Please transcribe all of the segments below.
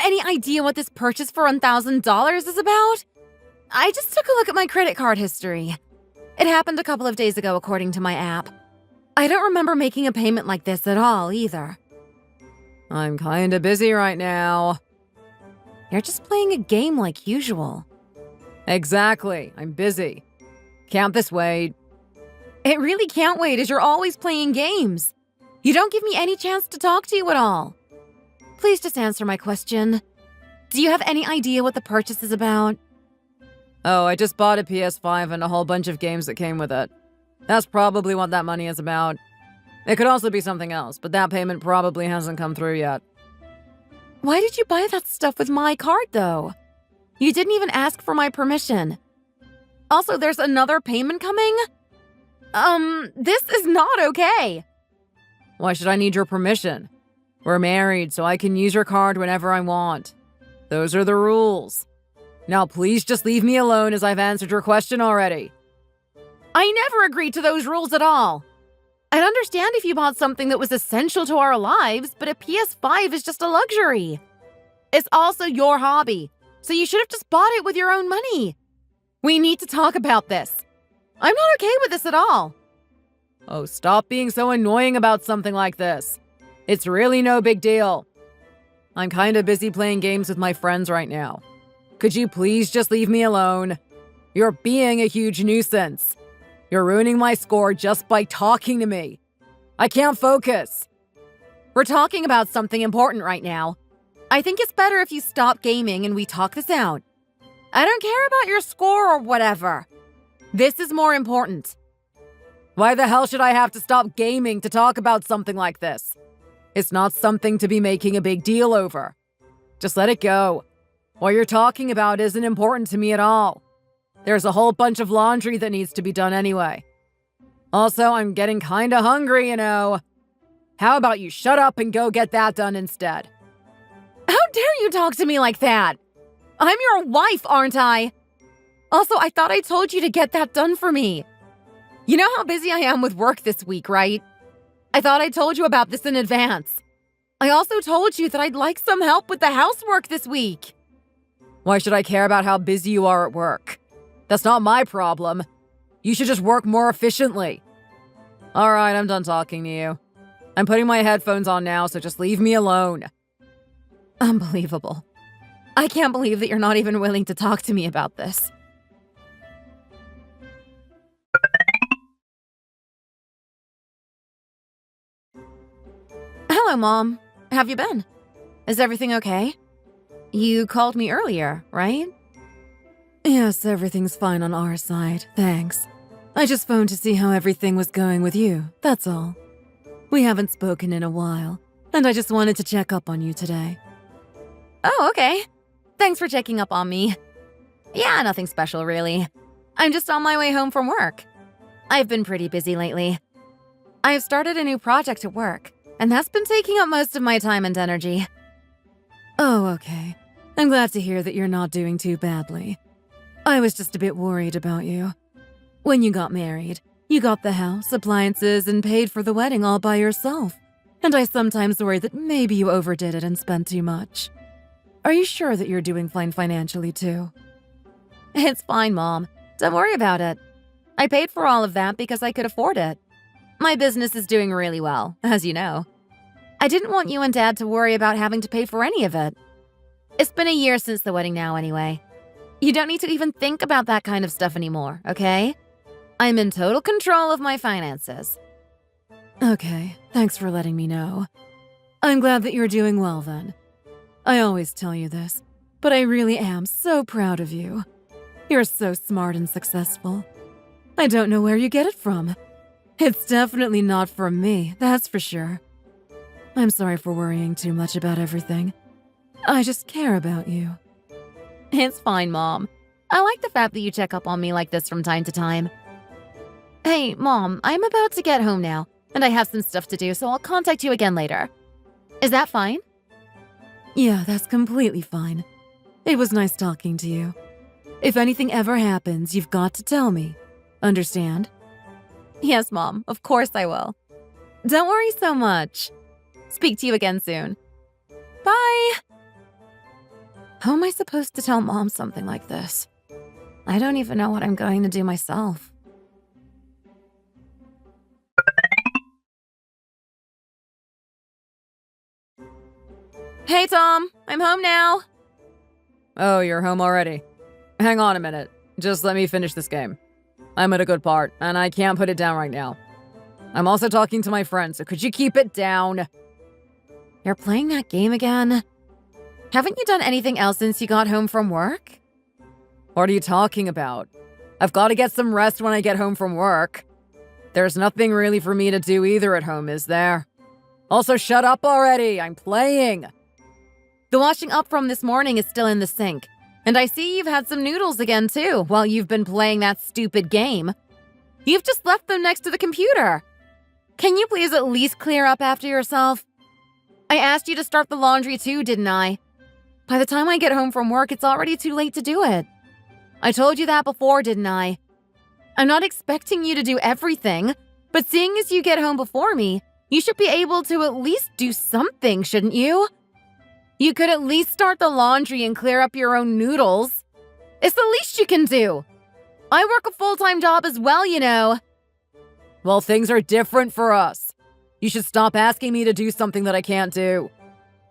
any idea what this purchase for $1,000 is about? I just took a look at my credit card history. It happened a couple of days ago according to my app. I don't remember making a payment like this at all either. I'm kinda busy right now. You're just playing a game like usual. Exactly, I'm busy. Can't this wait? It really can't wait as you're always playing games. You don't give me any chance to talk to you at all. Please just answer my question. Do you have any idea what the purchase is about? Oh, I just bought a PS5 and a whole bunch of games that came with it. That's probably what that money is about. It could also be something else, but that payment probably hasn't come through yet. Why did you buy that stuff with my card, though? You didn't even ask for my permission. Also, there's another payment coming? This is not okay. Why should I need your permission? We're married, so I can use your card whenever I want. Those are the rules. Now please just leave me alone as I've answered your question already. I never agreed to those rules at all. I'd understand if you bought something that was essential to our lives, but a PS5 is just a luxury. It's also your hobby, so you should have just bought it with your own money. We need to talk about this. I'm not okay with this at all. Oh, stop being so annoying about something like this. It's really no big deal. I'm kinda busy playing games with my friends right now. Could you please just leave me alone? You're being a huge nuisance. You're ruining my score just by talking to me. I can't focus. We're talking about something important right now. I think it's better if you stop gaming and we talk this out. I don't care about your score or whatever. This is more important. Why the hell should I have to stop gaming to talk about something like this? It's not something to be making a big deal over. Just let it go. What you're talking about isn't important to me at all. There's a whole bunch of laundry that needs to be done anyway. Also, I'm getting kinda hungry, you know. How about you shut up and go get that done instead? How dare you talk to me like that? I'm your wife, aren't I? Also, I thought I told you to get that done for me. You know how busy I am with work this week, right? I thought I told you about this in advance. I also told you that I'd like some help with the housework this week. Why should I care about how busy you are at work? That's not my problem. You should just work more efficiently. All right, I'm done talking to you. I'm putting my headphones on now, so just leave me alone. Unbelievable. I can't believe that you're not even willing to talk to me about this. Hello, Mom. Have you been? Is everything okay? You called me earlier, right? Yes, everything's fine on our side, thanks. I just phoned to see how everything was going with you, that's all. We haven't spoken in a while, and I just wanted to check up on you today. Oh, okay. Thanks for checking up on me. Yeah, nothing special, really. I'm just on my way home from work. I've been pretty busy lately. I've started a new project at work, and that's been taking up most of my time and energy. Oh, okay. I'm glad to hear that you're not doing too badly. I was just a bit worried about you. When you got married, you got the house, appliances, and paid for the wedding all by yourself. And I sometimes worry that maybe you overdid it and spent too much. Are you sure that you're doing fine financially, too? It's fine, Mom. Don't worry about it. I paid for all of that because I could afford it. My business is doing really well, as you know. I didn't want you and Dad to worry about having to pay for any of it. It's been a year since the wedding now, anyway. You don't need to even think about that kind of stuff anymore, okay? I'm in total control of my finances. Okay, thanks for letting me know. I'm glad that you're doing well, then. I always tell you this, but I really am so proud of you. You're so smart and successful. I don't know where you get it from. It's definitely not from me, that's for sure. I'm sorry for worrying too much about everything. I just care about you. It's fine, Mom. I like the fact that you check up on me like this from time to time. Hey, Mom, I'm about to get home now, and I have some stuff to do, so I'll contact you again later. Is that fine? Yeah, that's completely fine. It was nice talking to you. If anything ever happens, you've got to tell me. Understand? Yes, Mom, of course I will. Don't worry so much. Speak to you again soon. Bye! How am I supposed to tell Mom something like this? I don't even know what I'm going to do myself. Hey, Tom. I'm home now. Oh, you're home already. Hang on a minute. Just let me finish this game. I'm at a good part, and I can't put it down right now. I'm also talking to my friend, so could you keep it down? You're playing that game again? Haven't you done anything else since you got home from work? What are you talking about? I've got to get some rest when I get home from work. There's nothing really for me to do either at home, is there? Also, shut up already. I'm playing. The washing up from this morning is still in the sink. And I see you've had some noodles again, too, while you've been playing that stupid game. You've just left them next to the computer. Can you please at least clear up after yourself? I asked you to start the laundry too, didn't I? By the time I get home from work, it's already too late to do it. I told you that before, didn't I? I'm not expecting you to do everything, but seeing as you get home before me, you should be able to at least do something, shouldn't you? You could at least start the laundry and clear up your own noodles. It's the least you can do. I work a full-time job as well, you know. Well, things are different for us. You should stop asking me to do something that I can't do.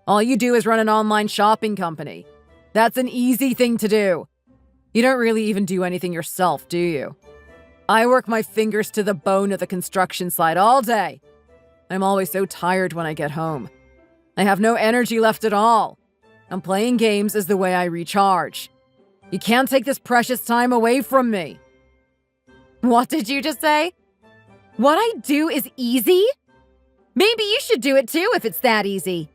All you do is run an online shopping company. That's an easy thing to do. You don't really even do anything yourself, do you? I work my fingers to the bone at the construction site all day. I'm always so tired when I get home. I have no energy left at all. And playing games is the way I recharge. You can't take this precious time away from me. What did you just say? What I do is easy? Maybe you should do it too if it's that easy.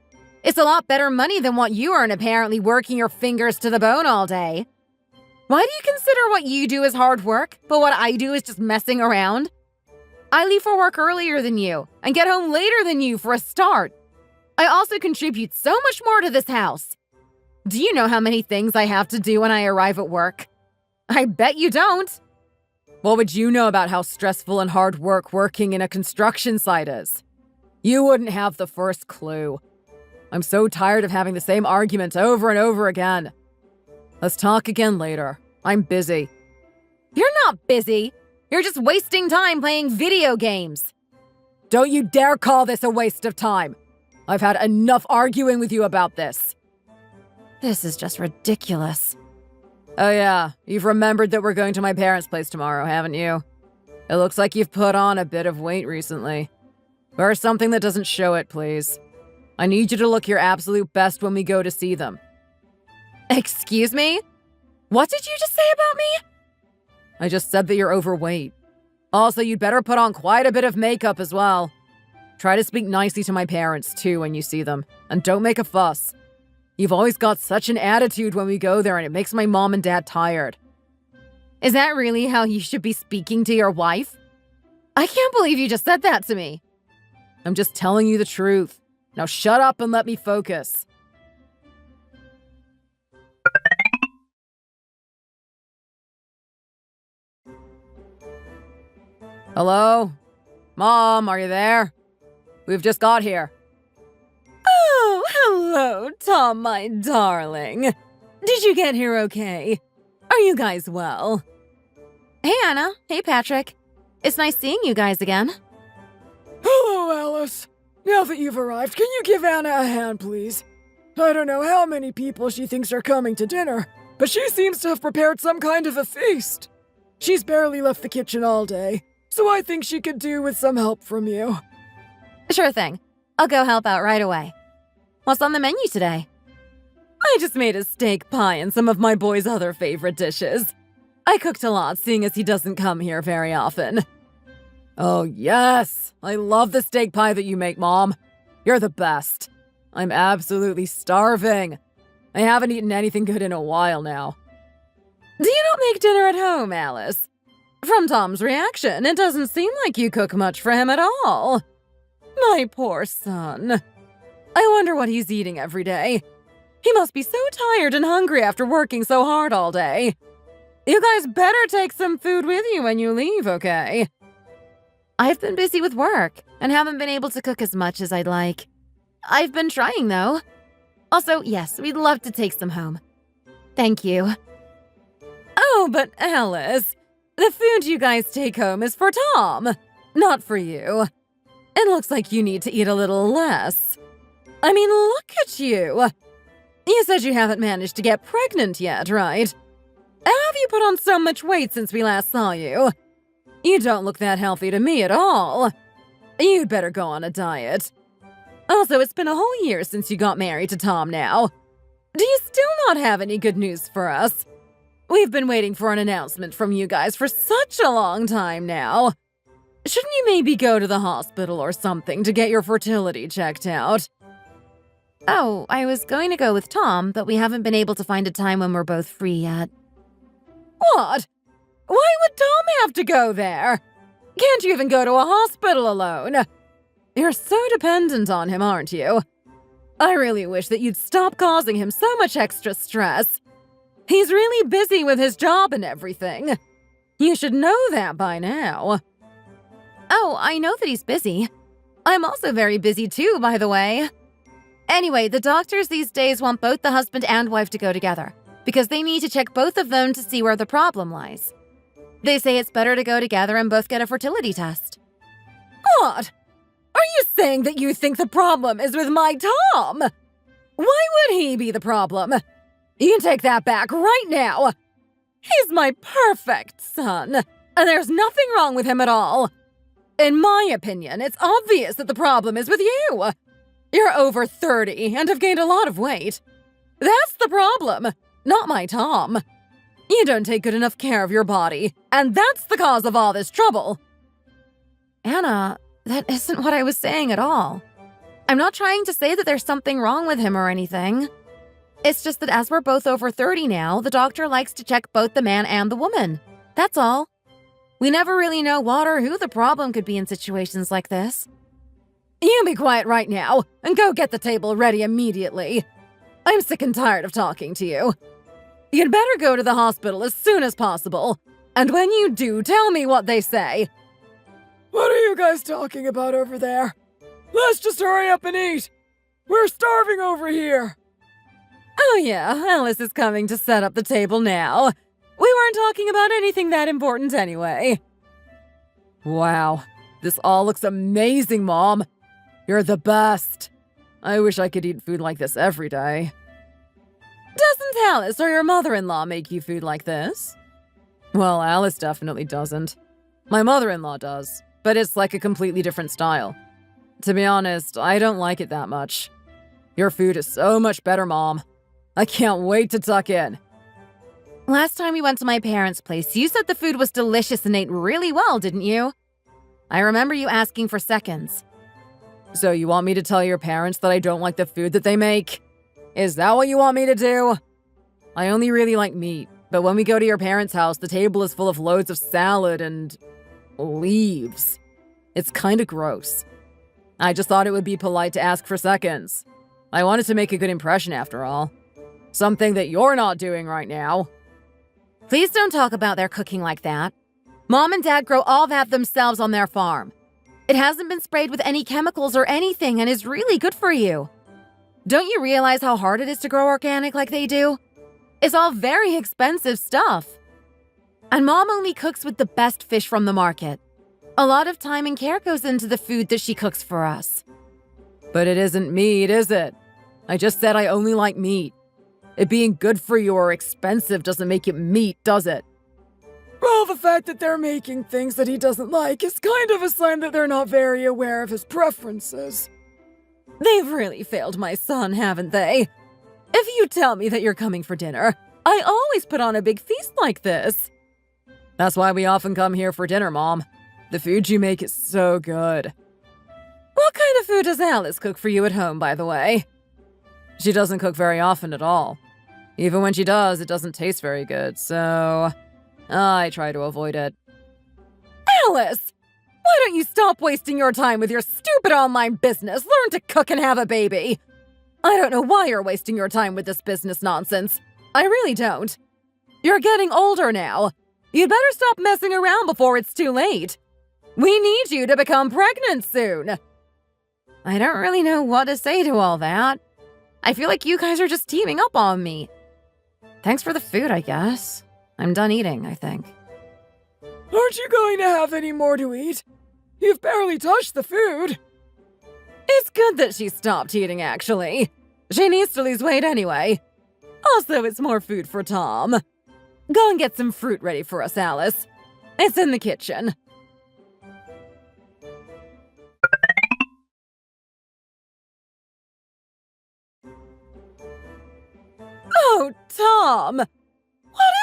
It's a lot better money than what you earn apparently working your fingers to the bone all day. Why do you consider what you do as hard work, but what I do is just messing around? I leave for work earlier than you and get home later than you for a start. I also contribute so much more to this house. Do you know how many things I have to do when I arrive at work? I bet you don't. What would you know about how stressful and hard work working in a construction site is? You wouldn't have the first clue. I'm so tired of having the same argument over and over again. Let's talk again later. I'm busy. You're not busy. You're just wasting time playing video games. Don't you dare call this a waste of time. I've had enough arguing with you about this. This is just ridiculous. Oh yeah, you've remembered that we're going to my parents' place tomorrow, haven't you? It looks like you've put on a bit of weight recently. Wear something that doesn't show it, please. I need you to look your absolute best when we go to see them. Excuse me? What did you just say about me? I just said that you're overweight. Also, you'd better put on quite a bit of makeup as well. Try to speak nicely to my parents, too, when you see them. And don't make a fuss. You've always got such an attitude when we go there, and it makes my mom and dad tired. Is that really how you should be speaking to your wife? I can't believe you just said that to me. I'm just telling you the truth. Now shut up and let me focus. Hello? Mom, are you there? We've just got here. Oh, hello, Tom, my darling. Did you get here okay? Are you guys well? Hey, Anna. Hey, Patrick. It's nice seeing you guys again. Hello, Alice. Now that you've arrived, can you give Anna a hand, please? I don't know how many people she thinks are coming to dinner, but she seems to have prepared some kind of a feast. She's barely left the kitchen all day, so I think she could do with some help from you. Sure thing. I'll go help out right away. What's on the menu today? I just made a steak pie and some of my boy's other favorite dishes. I cooked a lot, seeing as he doesn't come here very often. Oh, yes! I love the steak pie that you make, Mom. You're the best. I'm absolutely starving. I haven't eaten anything good in a while now. Do you not make dinner at home, Alice? From Tom's reaction, it doesn't seem like you cook much for him at all. My poor son. I wonder what he's eating every day. He must be so tired and hungry after working so hard all day. You guys better take some food with you when you leave, okay? I've been busy with work and haven't been able to cook as much as I'd like. I've been trying, though. Also, yes, we'd love to take some home. Thank you. Oh, but Alice, the food you guys take home is for Tom, not for you. It looks like you need to eat a little less. I mean, look at you. You said you haven't managed to get pregnant yet, right? How have you put on so much weight since we last saw you? You don't look that healthy to me at all. You'd better go on a diet. Also, it's been a whole year since you got married to Tom now. Do you still not have any good news for us? We've been waiting for an announcement from you guys for such a long time now. Shouldn't you maybe go to the hospital or something to get your fertility checked out? Oh, I was going to go with Tom, but we haven't been able to find a time when we're both free yet. What? Why would Tom have to go there? Can't you even go to a hospital alone? You're so dependent on him, aren't you? I really wish that you'd stop causing him so much extra stress. He's really busy with his job and everything. You should know that by now. Oh, I know that he's busy. I'm also very busy too, by the way. Anyway, the doctors these days want both the husband and wife to go together because they need to check both of them to see where the problem lies. They say it's better to go together and both get a fertility test. What? Are you saying that you think the problem is with my Tom? Why would he be the problem? You can take that back right now. He's my perfect son, and there's nothing wrong with him at all. In my opinion, it's obvious that the problem is with you. You're over 30 and have gained a lot of weight. That's the problem, not my Tom. You don't take good enough care of your body, and that's the cause of all this trouble. Anna, that isn't what I was saying at all. I'm not trying to say that there's something wrong with him or anything. It's just that as we're both over 30 now, the doctor likes to check both the man and the woman. That's all. We never really know what or who the problem could be in situations like this. You be quiet right now and go get the table ready immediately. I'm sick and tired of talking to you. You'd better go to the hospital as soon as possible. And when you do, tell me what they say. What are you guys talking about over there? Let's just hurry up and eat. We're starving over here. Oh yeah, Alice is coming to set up the table now. We weren't talking about anything that important anyway. Wow, this all looks amazing, Mom. You're the best. I wish I could eat food like this every day. Doesn't Alice or your mother-in-law make you food like this? Well, Alice definitely doesn't. My mother-in-law does, but it's like a completely different style. To be honest, I don't like it that much. Your food is so much better, Mom. I can't wait to tuck in. Last time we went to my parents' place, you said the food was delicious and ate really well, didn't you? I remember you asking for seconds. So you want me to tell your parents that I don't like the food that they make? Is that what you want me to do? I only really like meat, but when we go to your parents' house, the table is full of loads of salad and leaves. It's kinda gross. I just thought it would be polite to ask for seconds. I wanted to make a good impression after all. Something that you're not doing right now. Please don't talk about their cooking like that. Mom and Dad grow all that themselves on their farm. It hasn't been sprayed with any chemicals or anything and is really good for you. Don't you realize how hard it is to grow organic like they do? It's all very expensive stuff. And Mom only cooks with the best fish from the market. A lot of time and care goes into the food that she cooks for us. But it isn't meat, is it? I just said I only like meat. It being good for you or expensive doesn't make it meat, does it? Well, the fact that they're making things that he doesn't like is kind of a sign that they're not very aware of his preferences. They've really failed my son, haven't they? If you tell me that you're coming for dinner, I always put on a big feast like this. That's why we often come here for dinner, Mom. The food you make is so good. What kind of food does Alice cook for you at home, by the way? She doesn't cook very often at all. Even when she does, it doesn't taste very good, so I try to avoid it. Alice! Why don't you stop wasting your time with your stupid online business? Learn to cook and have a baby. I don't know why you're wasting your time with this business nonsense. I really don't. You're getting older now. You'd better stop messing around before it's too late. We need you to become pregnant soon. I don't really know what to say to all that. I feel like you guys are just teaming up on me. Thanks for the food, I guess. I'm done eating, I think. Aren't you going to have any more to eat? You've barely touched the food. It's good that she stopped eating, actually. She needs to lose weight anyway. Also, it's more food for Tom. Go and get some fruit ready for us, Alice. It's in the kitchen. Oh, Tom! What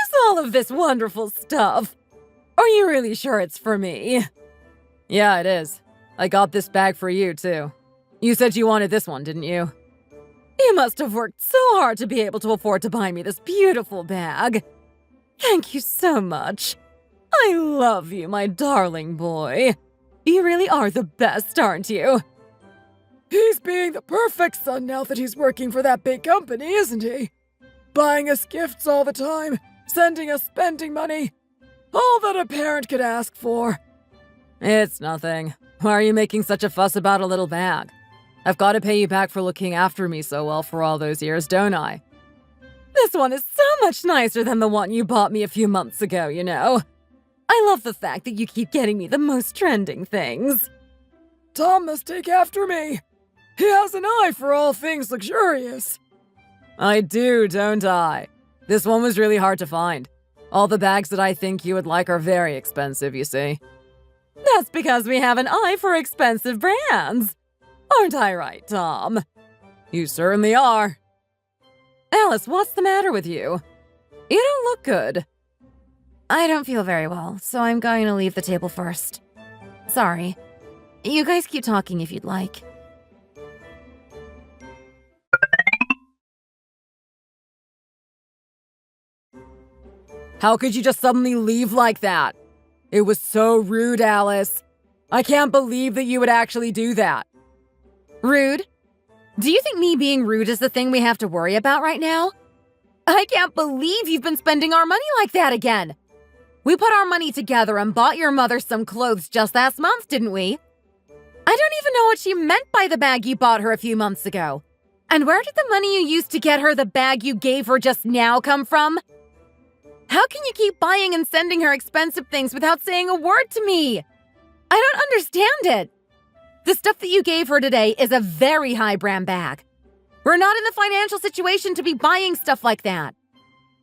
is all of this wonderful stuff? Are you really sure it's for me? Yeah, it is. I got this bag for you, too. You said you wanted this one, didn't you? You must have worked so hard to be able to afford to buy me this beautiful bag. Thank you so much. I love you, my darling boy. You really are the best, aren't you? He's being the perfect son now that he's working for that big company, isn't he? Buying us gifts all the time, sending us spending money. All that a parent could ask for. It's nothing. Why are you making such a fuss about a little bag? I've got to pay you back for looking after me so well for all those years, don't I? This one is so much nicer than the one you bought me a few months ago, you know. I love the fact that you keep getting me the most trending things. Tom must take after me. He has an eye for all things luxurious. I do, don't I? This one was really hard to find. All the bags that I think you would like are very expensive, you see. That's because we have an eye for expensive brands. Aren't I right, Tom? You certainly are. Alice, what's the matter with you? You don't look good. I don't feel very well, so I'm going to leave the table first. Sorry. You guys keep talking if you'd like. How could you just suddenly leave like that? It was so rude, Alice. I can't believe that you would actually do that. Rude? Do you think me being rude is the thing we have to worry about right now? I can't believe you've been spending our money like that again. We put our money together and bought your mother some clothes just last month, didn't we? I don't even know what she meant by the bag you bought her a few months ago. And where did the money you used to get her the bag you gave her just now come from? How can you keep buying and sending her expensive things without saying a word to me? I don't understand it. The stuff that you gave her today is a very high brand bag. We're not in the financial situation to be buying stuff like that.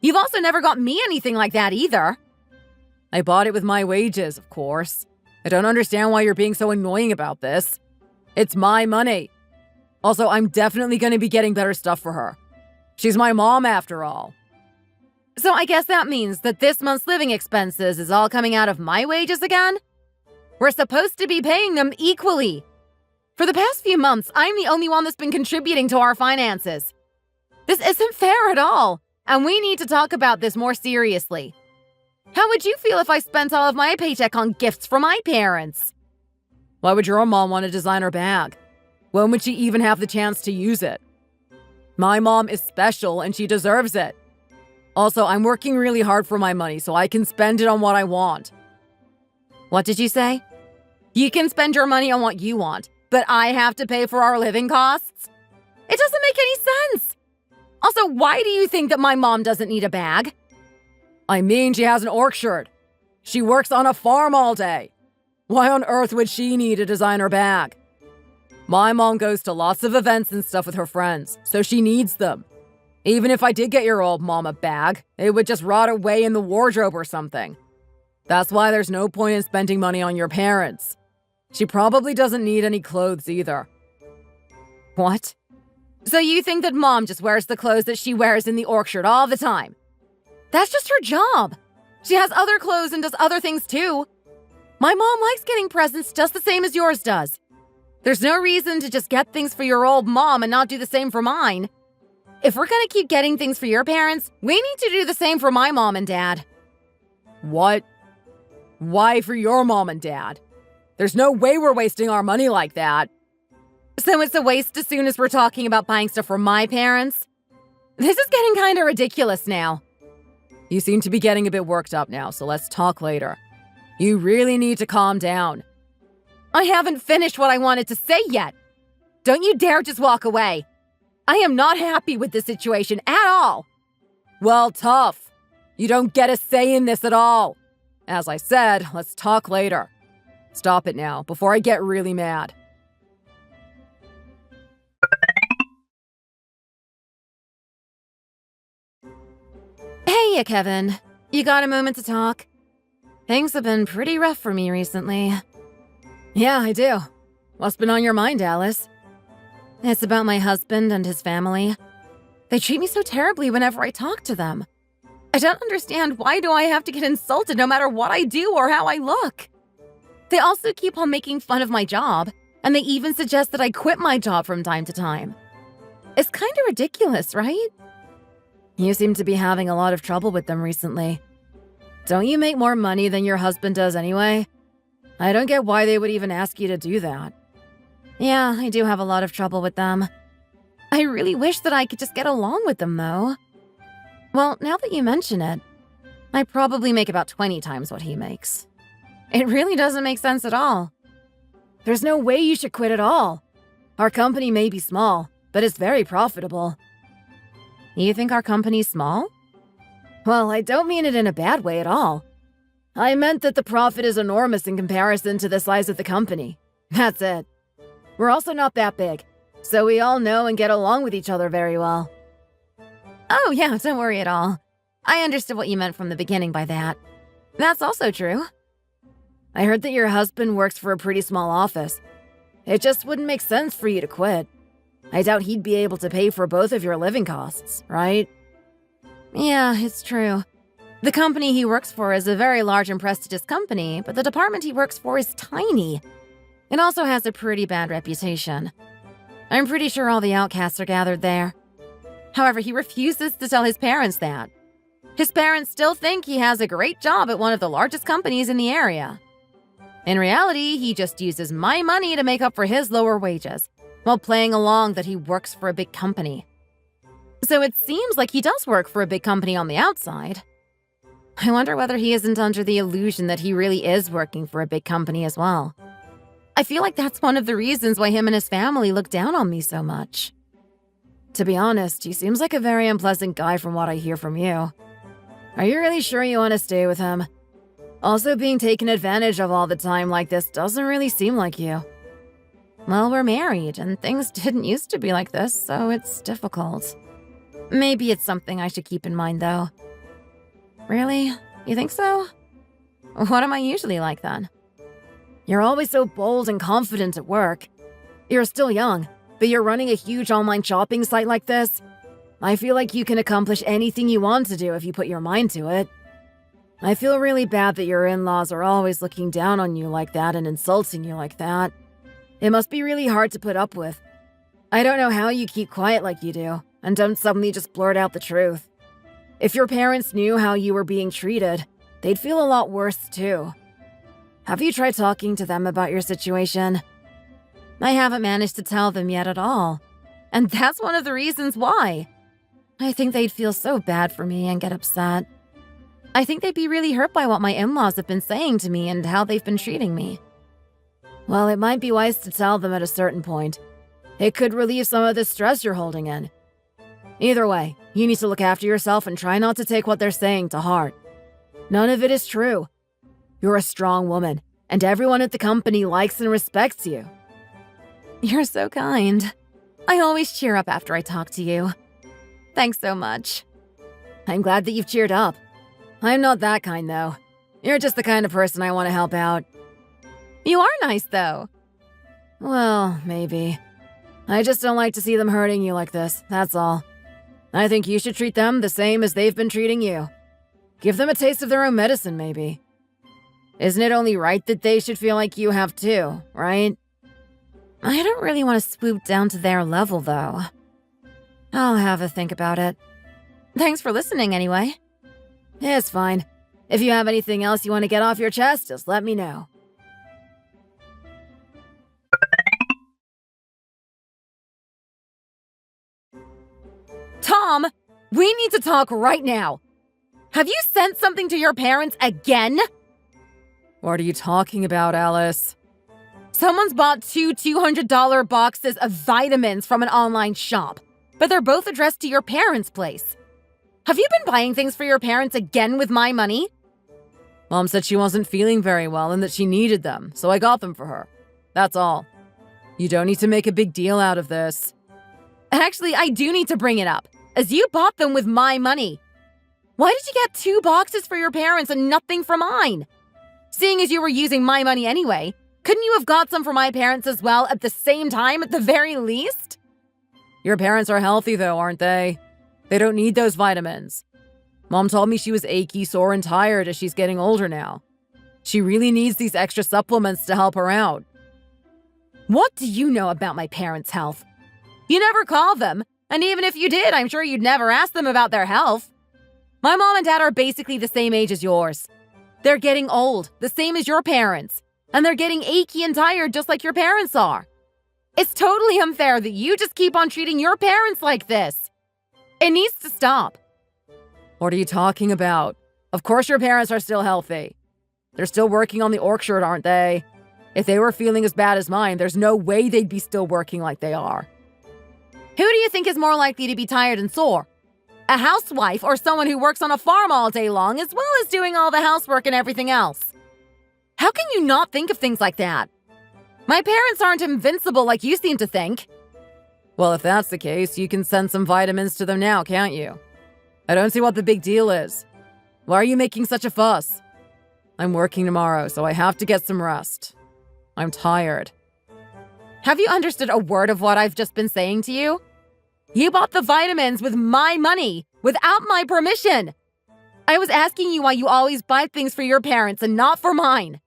You've also never got me anything like that either. I bought it with my wages, of course. I don't understand why you're being so annoying about this. It's my money. Also, I'm definitely going to be getting better stuff for her. She's my mom, after all. So I guess that means that this month's living expenses is all coming out of my wages again? We're supposed to be paying them equally. For the past few months, I'm the only one that's been contributing to our finances. This isn't fair at all, and we need to talk about this more seriously. How would you feel if I spent all of my paycheck on gifts for my parents? Why would your mom want a designer bag? When would she even have the chance to use it? My mom is special and she deserves it. Also, I'm working really hard for my money so I can spend it on what I want. What did you say? You can spend your money on what you want, but I have to pay for our living costs? It doesn't make any sense. Also, why do you think that my mom doesn't need a bag? I mean, she has an orchard. She works on a farm all day. Why on earth would she need a designer bag? My mom goes to lots of events and stuff with her friends, so she needs them. Even if I did get your old mom a bag, it would just rot away in the wardrobe or something. That's why there's no point in spending money on your parents. She probably doesn't need any clothes either. What? So you think that mom just wears the clothes that she wears in the orchard all the time? That's just her job. She has other clothes and does other things too. My mom likes getting presents just the same as yours does. There's no reason to just get things for your old mom and not do the same for mine. If we're gonna keep getting things for your parents, we need to do the same for my mom and dad. What? Why for your mom and dad? There's no way we're wasting our money like that. So it's a waste as soon as we're talking about buying stuff for my parents? This is getting kinda ridiculous now. You seem to be getting a bit worked up now, so let's talk later. You really need to calm down. I haven't finished what I wanted to say yet. Don't you dare just walk away. I am not happy with this situation at all. Well, tough. You don't get a say in this at all. As I said, let's talk later. Stop it now, before I get really mad. Hey, Kevin. You got a moment to talk? Things have been pretty rough for me recently. Yeah, I do. What's been on your mind, Alice? It's about my husband and his family. They treat me so terribly whenever I talk to them. I don't understand, why do I have to get insulted no matter what I do or how I look? They also keep on making fun of my job, and they even suggest that I quit my job from time to time. It's kind of ridiculous, right? You seem to be having a lot of trouble with them recently. Don't you make more money than your husband does anyway? I don't get why they would even ask you to do that. Yeah, I do have a lot of trouble with them. I really wish that I could just get along with them, though. Well, now that you mention it, I probably make about 20 times what he makes. It really doesn't make sense at all. There's no way you should quit at all. Our company may be small, but it's very profitable. You think our company's small? Well, I don't mean it in a bad way at all. I meant that the profit is enormous in comparison to the size of the company. That's it. We're also not that big, so we all know and get along with each other very well. Oh, yeah, don't worry at all. I understood what you meant from the beginning by that. That's also true. I heard that your husband works for a pretty small office. It just wouldn't make sense for you to quit. I doubt he'd be able to pay for both of your living costs, right? Yeah, it's true. The company he works for is a very large and prestigious company, but the department he works for is tiny. It also has a pretty bad reputation. I'm pretty sure all the outcasts are gathered there. However, he refuses to tell his parents that. His parents still think he has a great job at one of the largest companies in the area. In reality, he just uses my money to make up for his lower wages, while playing along that he works for a big company. So it seems like he does work for a big company on the outside. I wonder whether he isn't under the illusion that he really is working for a big company as well. I feel like that's one of the reasons why him and his family look down on me so much. To be honest, he seems like a very unpleasant guy from what I hear from you. Are you really sure you want to stay with him? Also, being taken advantage of all the time like this doesn't really seem like you. Well, we're married, and things didn't used to be like this, so it's difficult. Maybe it's something I should keep in mind, though. Really? You think so? What am I usually like, then? You're always so bold and confident at work. You're still young, but you're running a huge online shopping site like this. I feel like you can accomplish anything you want to do if you put your mind to it. I feel really bad that your in-laws are always looking down on you like that and insulting you like that. It must be really hard to put up with. I don't know how you keep quiet like you do, and don't suddenly just blurt out the truth. If your parents knew how you were being treated, they'd feel a lot worse too. Have you tried talking to them about your situation? I haven't managed to tell them yet at all. And that's one of the reasons why. I think they'd feel so bad for me and get upset. I think they'd be really hurt by what my in-laws have been saying to me and how they've been treating me. Well, it might be wise to tell them at a certain point. It could relieve some of the stress you're holding in. Either way, you need to look after yourself and try not to take what they're saying to heart. None of it is true. You're a strong woman, and everyone at the company likes and respects you. You're so kind. I always cheer up after I talk to you. Thanks so much. I'm glad that you've cheered up. I'm not that kind, though. You're just the kind of person I want to help out. You are nice, though. Well, maybe. I just don't like to see them hurting you like this, that's all. I think you should treat them the same as they've been treating you. Give them a taste of their own medicine, maybe. Isn't it only right that they should feel like you have too, right? I don't really want to swoop down to their level, though. I'll have a think about it. Thanks for listening, anyway. It's fine. If you have anything else you want to get off your chest, just let me know. Tom, we need to talk right now. Have you sent something to your parents again? What are you talking about, Alice? Someone's bought two $200 boxes of vitamins from an online shop, but they're both addressed to your parents' place. Have you been buying things for your parents again with my money? Mom said she wasn't feeling very well and that she needed them, so I got them for her. That's all. You don't need to make a big deal out of this. Actually, I do need to bring it up, as you bought them with my money. Why did you get 2 boxes for your parents and nothing for mine? Seeing as you were using my money anyway, couldn't you have got some for my parents as well at the same time at the very least? Your parents are healthy though, aren't they? They don't need those vitamins. Mom told me she was achy, sore, and tired as she's getting older now. She really needs these extra supplements to help her out. What do you know about my parents' health? You never call them, and even if you did, I'm sure you'd never ask them about their health. My mom and dad are basically the same age as yours. They're getting old, the same as your parents, and they're getting achy and tired just like your parents are. It's totally unfair that you just keep on treating your parents like this. It needs to stop. What are you talking about? Of course your parents are still healthy. They're still working on the orchard, aren't they? If they were feeling as bad as mine, there's no way they'd be still working like they are. Who do you think is more likely to be tired and sore? A housewife or someone who works on a farm all day long as well as doing all the housework and everything else? How can you not think of things like that? My parents aren't invincible like you seem to think. Well, if that's the case, you can send some vitamins to them now, can't you? I don't see what the big deal is. Why are you making such a fuss? I'm working tomorrow, so I have to get some rest. I'm tired. Have you understood a word of what I've just been saying to you? You bought the vitamins with my money, without my permission. I was asking you why you always buy things for your parents and not for mine.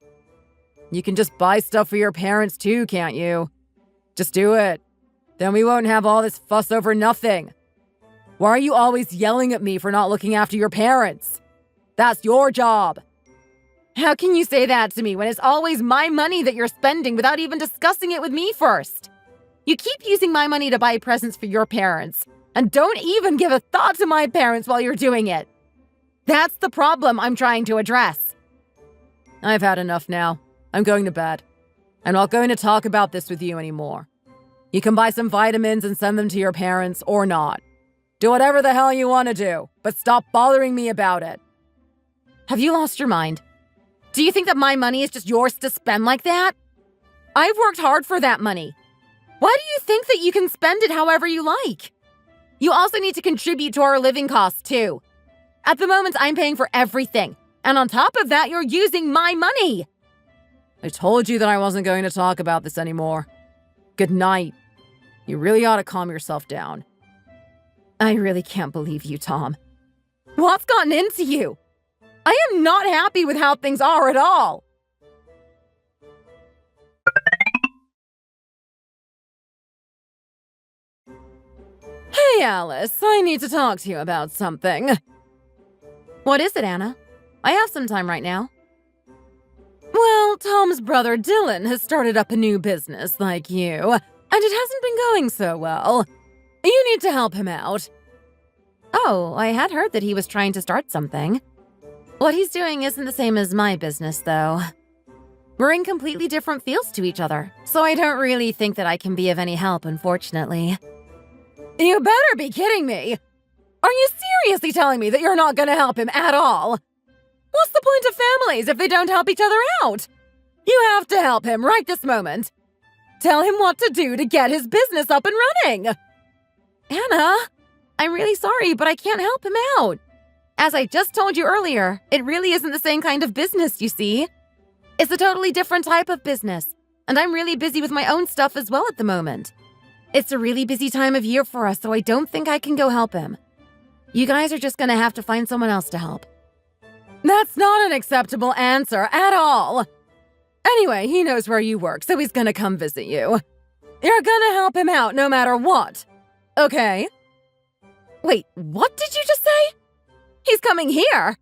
You can just buy stuff for your parents too, can't you? Just do it. Then we won't have all this fuss over nothing. Why are you always yelling at me for not looking after your parents? That's your job. How can you say that to me when it's always my money that you're spending without even discussing it with me first? You keep using my money to buy presents for your parents, and don't even give a thought to my parents while you're doing it. That's the problem I'm trying to address. I've had enough now. I'm going to bed. I'm not going to talk about this with you anymore. You can buy some vitamins and send them to your parents or not. Do whatever the hell you want to do, but stop bothering me about it. Have you lost your mind? Do you think that my money is just yours to spend like that? I've worked hard for that money. Why do you think that you can spend it however you like? You also need to contribute to our living costs too. At the moment, I'm paying for everything. And on top of that, you're using my money. I told you that I wasn't going to talk about this anymore. Good night. You really ought to calm yourself down. I really can't believe you, Tom. What's gotten into you? I am not happy with how things are at all. Hey, Alice, I need to talk to you about something. What is it, Anna? I have some time right now. Well, Tom's brother Dylan has started up a new business like you, and it hasn't been going so well. You need to help him out. Oh, I had heard that he was trying to start something. What he's doing isn't the same as my business, though. We're in completely different fields to each other, so I don't really think that I can be of any help, unfortunately. You better be kidding me! Are you seriously telling me that you're not gonna help him at all? What's the point of families if they don't help each other out? You have to help him right this moment. Tell him what to do to get his business up and running. Anna, I'm really sorry, but I can't help him out. As I just told you earlier, it really isn't the same kind of business, you see. It's a totally different type of business, and I'm really busy with my own stuff as well at the moment. It's a really busy time of year for us, so I don't think I can go help him. You guys are just gonna have to find someone else to help. That's not an acceptable answer at all. Anyway, he knows where you work, so he's gonna come visit you. You're gonna help him out no matter what. Okay? Wait, what did you just say? He's coming here.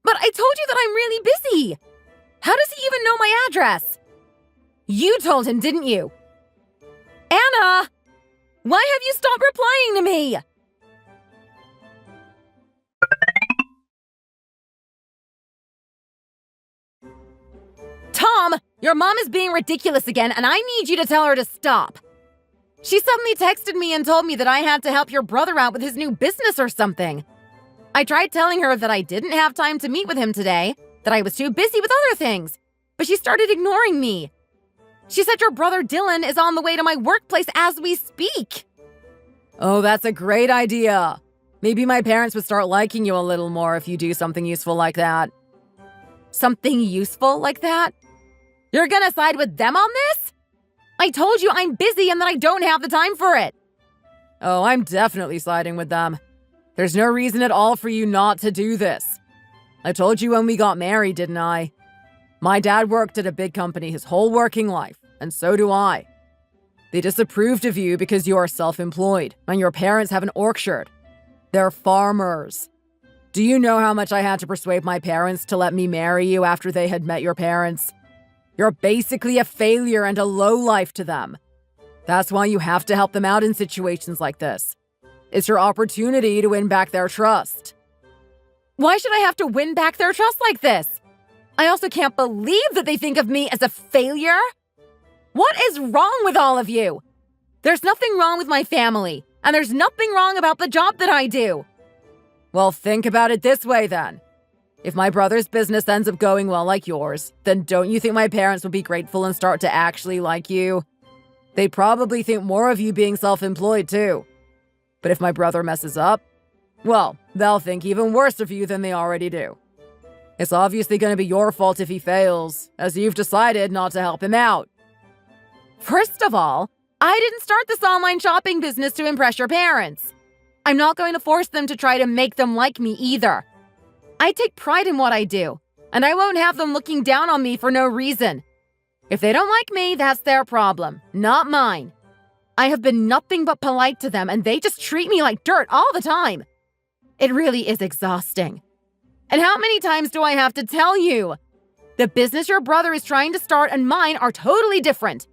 But I told you that I'm really busy. How does he even know my address? You told him, didn't you? Anna! Why have you stopped replying to me? Tom, your mom is being ridiculous again, and I need you to tell her to stop. She suddenly texted me and told me that I had to help your brother out with his new business or something. I tried telling her that I didn't have time to meet with him today, that I was too busy with other things, but she started ignoring me. She said your brother Dylan is on the way to my workplace as we speak. Oh, that's a great idea. Maybe my parents would start liking you a little more if you do something useful like that. Something useful like that? You're gonna side with them on this? I told you I'm busy and that I don't have the time for it. Oh, I'm definitely siding with them. There's no reason at all for you not to do this. I told you when we got married, didn't I? My dad worked at a big company his whole working life, and so do I. They disapproved of you because you are self-employed, and your parents have an orchard. They're farmers. Do you know how much I had to persuade my parents to let me marry you after they had met your parents? You're basically a failure and a lowlife to them. That's why you have to help them out in situations like this. It's your opportunity to win back their trust. Why should I have to win back their trust like this? I also can't believe that they think of me as a failure. What is wrong with all of you? There's nothing wrong with my family, and there's nothing wrong about the job that I do. Well, think about it this way then. If my brother's business ends up going well like yours, then don't you think my parents would be grateful and start to actually like you? They'd probably think more of you being self-employed too. But if my brother messes up, well, they'll think even worse of you than they already do. It's obviously going to be your fault if he fails, as you've decided not to help him out. First of all, I didn't start this online shopping business to impress your parents. I'm not going to force them to try to make them like me either. I take pride in what I do, and I won't have them looking down on me for no reason. If they don't like me, that's their problem, not mine. I have been nothing but polite to them, and they just treat me like dirt all the time. It really is exhausting. And how many times do I have to tell you? The business your brother is trying to start and mine are totally different.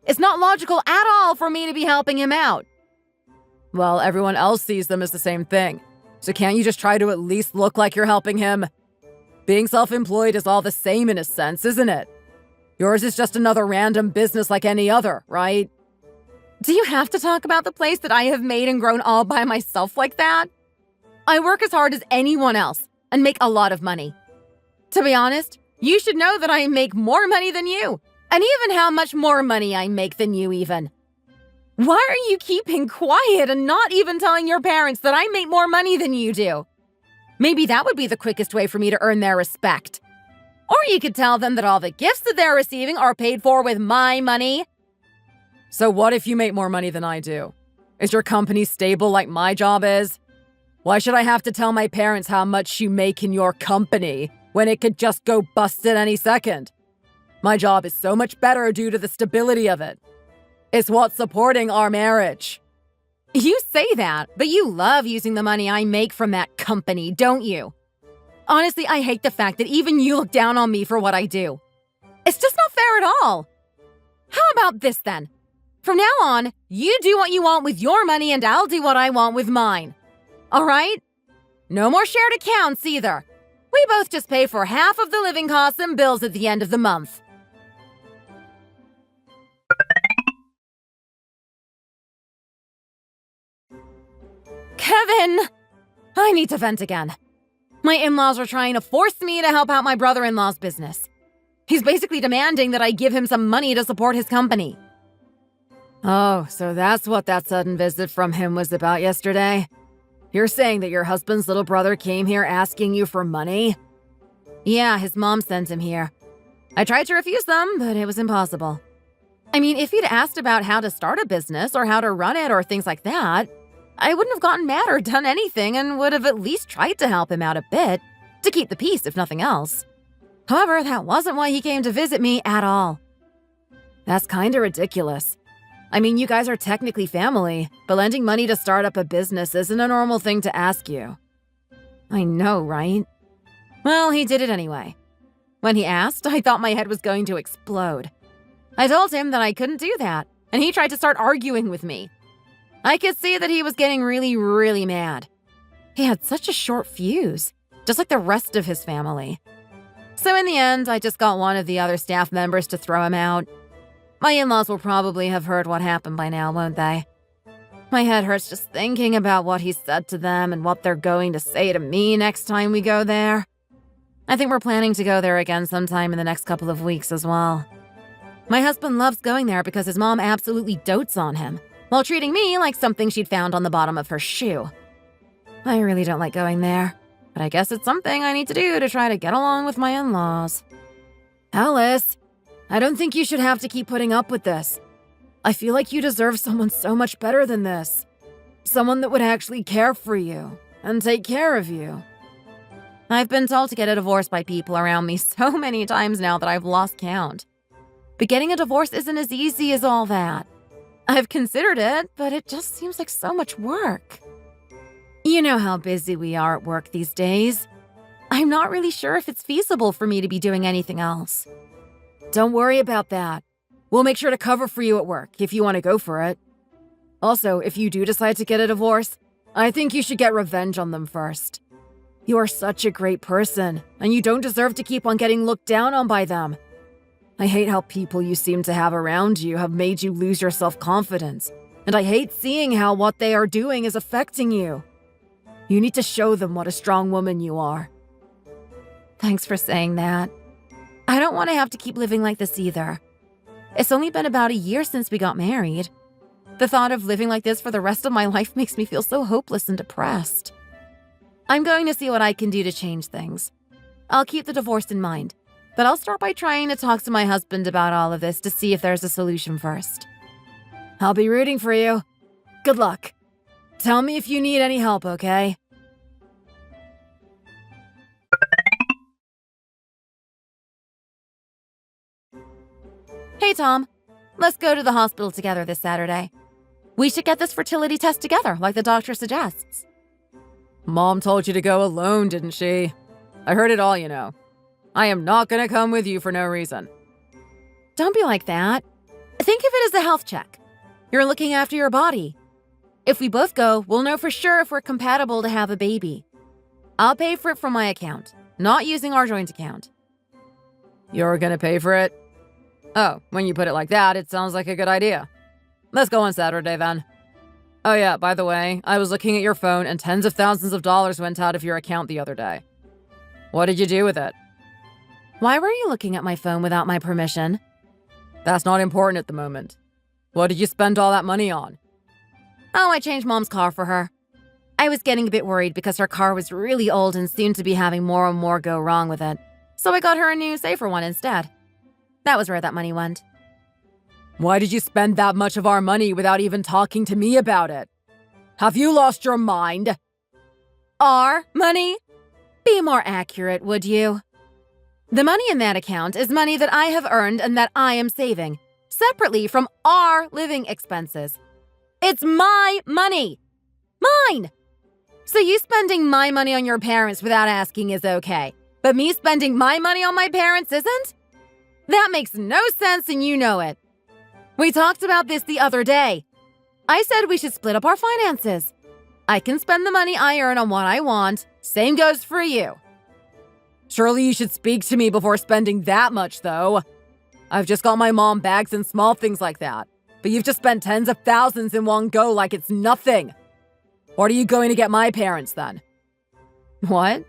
It's not logical at all for me to be helping him out. Well, everyone else sees them as the same thing. So can't you just try to at least look like you're helping him? Being self-employed is all the same in a sense, isn't it? Yours is just another random business like any other, right? Do you have to talk about the place that I have made and grown all by myself like that? I work as hard as anyone else and make a lot of money. To be honest, you should know that I make more money than you, and even how much more money I make than you even. Why are you keeping quiet and not even telling your parents that I make more money than you do? Maybe that would be the quickest way for me to earn their respect. Or you could tell them that all the gifts that they're receiving are paid for with my money. So what if you make more money than I do? Is your company stable like my job is? Why should I have to tell my parents how much you make in your company when it could just go bust at any second? My job is so much better due to the stability of it. It's what's supporting our marriage. You say that, but you love using the money I make from that company, don't you? Honestly, I hate the fact that even you look down on me for what I do. It's just not fair at all. How about this then? From now on, you do what you want with your money and I'll do what I want with mine. All right? No more shared accounts either. We both just pay for half of the living costs and bills at the end of the month. Kevin! I need to vent again. My in-laws are trying to force me to help out my brother-in-law's business. He's basically demanding that I give him some money to support his company. Oh, so that's what that sudden visit from him was about yesterday? You're saying that your husband's little brother came here asking you for money? Yeah, his mom sent him here. I tried to refuse them, but it was impossible. I mean, if he'd asked about how to start a business or how to run it or things like that, I wouldn't have gotten mad or done anything and would have at least tried to help him out a bit, to keep the peace if nothing else. However, that wasn't why he came to visit me at all. That's kinda ridiculous. I mean, you guys are technically family, but lending money to start up a business isn't a normal thing to ask you. I know, right? Well, he did it anyway. When he asked, I thought my head was going to explode. I told him that I couldn't do that, and he tried to start arguing with me. I could see that he was getting really, really mad. He had such a short fuse, just like the rest of his family. So in the end, I just got one of the other staff members to throw him out. My in-laws will probably have heard what happened by now, won't they? My head hurts just thinking about what he said to them and what they're going to say to me next time we go there. I think we're planning to go there again sometime in the next couple of weeks as well. My husband loves going there because his mom absolutely dotes on him, while treating me like something she'd found on the bottom of her shoe. I really don't like going there, but I guess it's something I need to do to try to get along with my in-laws. Alice, I don't think you should have to keep putting up with this. I feel like you deserve someone so much better than this. Someone that would actually care for you and take care of you. I've been told to get a divorce by people around me so many times now that I've lost count. But getting a divorce isn't as easy as all that. I've considered it, but it just seems like so much work. You know how busy we are at work these days. I'm not really sure if it's feasible for me to be doing anything else. Don't worry about that. We'll make sure to cover for you at work if you want to go for it. Also, if you do decide to get a divorce, I think you should get revenge on them first. You are such a great person, and you don't deserve to keep on getting looked down on by them. I hate how people you seem to have around you have made you lose your self-confidence, and I hate seeing how what they are doing is affecting you. You need to show them what a strong woman you are. Thanks for saying that. I don't want to have to keep living like this either. It's only been about a year since we got married. The thought of living like this for the rest of my life makes me feel so hopeless and depressed. I'm going to see what I can do to change things. I'll keep the divorce in mind, but I'll start by trying to talk to my husband about all of this to see if there's a solution first. I'll be rooting for you. Good luck. Tell me if you need any help, okay? Hey, Tom. Let's go to the hospital together this Saturday. We should get this fertility test together, like the doctor suggests. Mom told you to go alone, didn't she? I heard it all, you know. I am not gonna come with you for no reason. Don't be like that. Think of it as a health check. You're looking after your body. If we both go, we'll know for sure if we're compatible to have a baby. I'll pay for it from my account, not using our joint account. You're gonna pay for it? Oh, when you put it like that, it sounds like a good idea. Let's go on Saturday then. Oh yeah, by the way, I was looking at your phone and tens of thousands of dollars went out of your account the other day. What did you do with it? Why were you looking at my phone without my permission? That's not important at the moment. What did you spend all that money on? Oh, I changed Mom's car for her. I was getting a bit worried because her car was really old and seemed to be having more and more go wrong with it. So I got her a new, safer one instead. That was where that money went. Why did you spend that much of our money without even talking to me about it? Have you lost your mind? Our money? Be more accurate, would you? The money in that account is money that I have earned and that I am saving, separately from our living expenses. It's my money. Mine! So you spending my money on your parents without asking is okay, but me spending my money on my parents isn't? That makes no sense and you know it. We talked about this the other day. I said we should split up our finances. I can spend the money I earn on what I want. Same goes for you. Surely you should speak to me before spending that much, though. I've just got my mom bags and small things like that. But you've just spent tens of thousands in one go like it's nothing. What are you going to get my parents, then? What?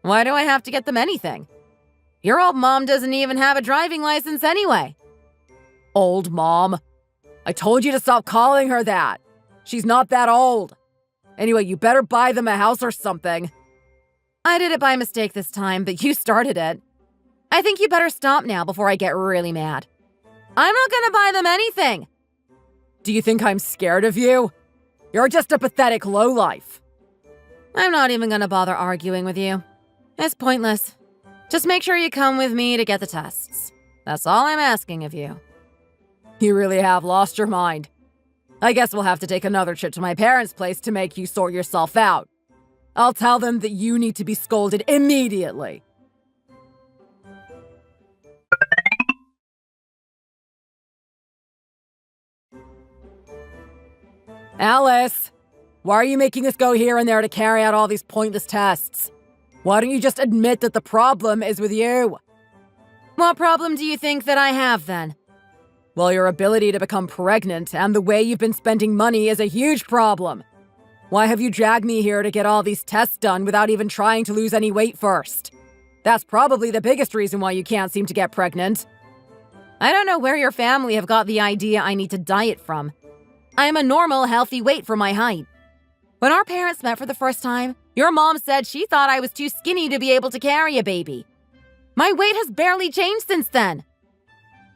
Why do I have to get them anything? Your old mom doesn't even have a driving license anyway. Old mom? I told you to stop calling her that. She's not that old. Anyway, you better buy them a house or something. I did it by mistake this time, but you started it. I think you better stop now before I get really mad. I'm not gonna buy them anything. Do you think I'm scared of you? You're just a pathetic lowlife. I'm not even gonna bother arguing with you. It's pointless. Just make sure you come with me to get the tests. That's all I'm asking of you. You really have lost your mind. I guess we'll have to take another trip to my parents' place to make you sort yourself out. I'll tell them that you need to be scolded immediately. Alice, why are you making us go here and there to carry out all these pointless tests? Why don't you just admit that the problem is with you? What problem do you think that I have, then? Well, your ability to become pregnant and the way you've been spending money is a huge problem. Why have you dragged me here to get all these tests done without even trying to lose any weight first? That's probably the biggest reason why you can't seem to get pregnant. I don't know where your family have got the idea I need to diet from. I am a normal, healthy weight for my height. When our parents met for the first time, your mom said she thought I was too skinny to be able to carry a baby. My weight has barely changed since then.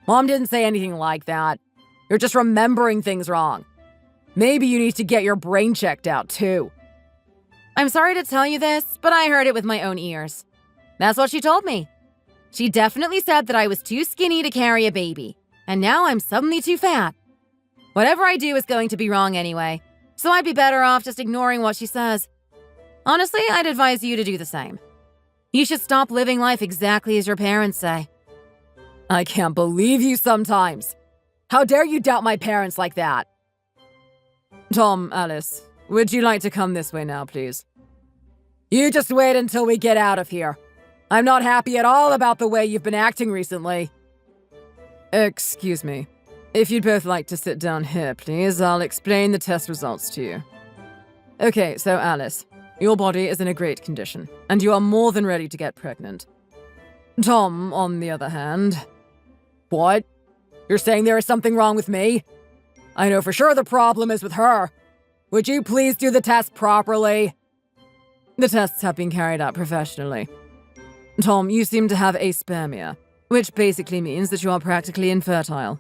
Mom didn't say anything like that. You're just remembering things wrong. Maybe you need to get your brain checked out, too. I'm sorry to tell you this, but I heard it with my own ears. That's what she told me. She definitely said that I was too skinny to carry a baby, and now I'm suddenly too fat. Whatever I do is going to be wrong anyway, so I'd be better off just ignoring what she says. Honestly, I'd advise you to do the same. You should stop living life exactly as your parents say. I can't believe you sometimes. How dare you doubt my parents like that? Tom, Alice, would you like to come this way now, please? You just wait until we get out of here. I'm not happy at all about the way you've been acting recently. Excuse me. If you'd both like to sit down here, please, I'll explain the test results to you. Okay, so Alice, your body is in a great condition, and you are more than ready to get pregnant. Tom, on the other hand... What? You're saying there is something wrong with me? I know for sure the problem is with her. Would you please do the test properly? The tests have been carried out professionally. Tom, you seem to have aspermia, which basically means that you are practically infertile.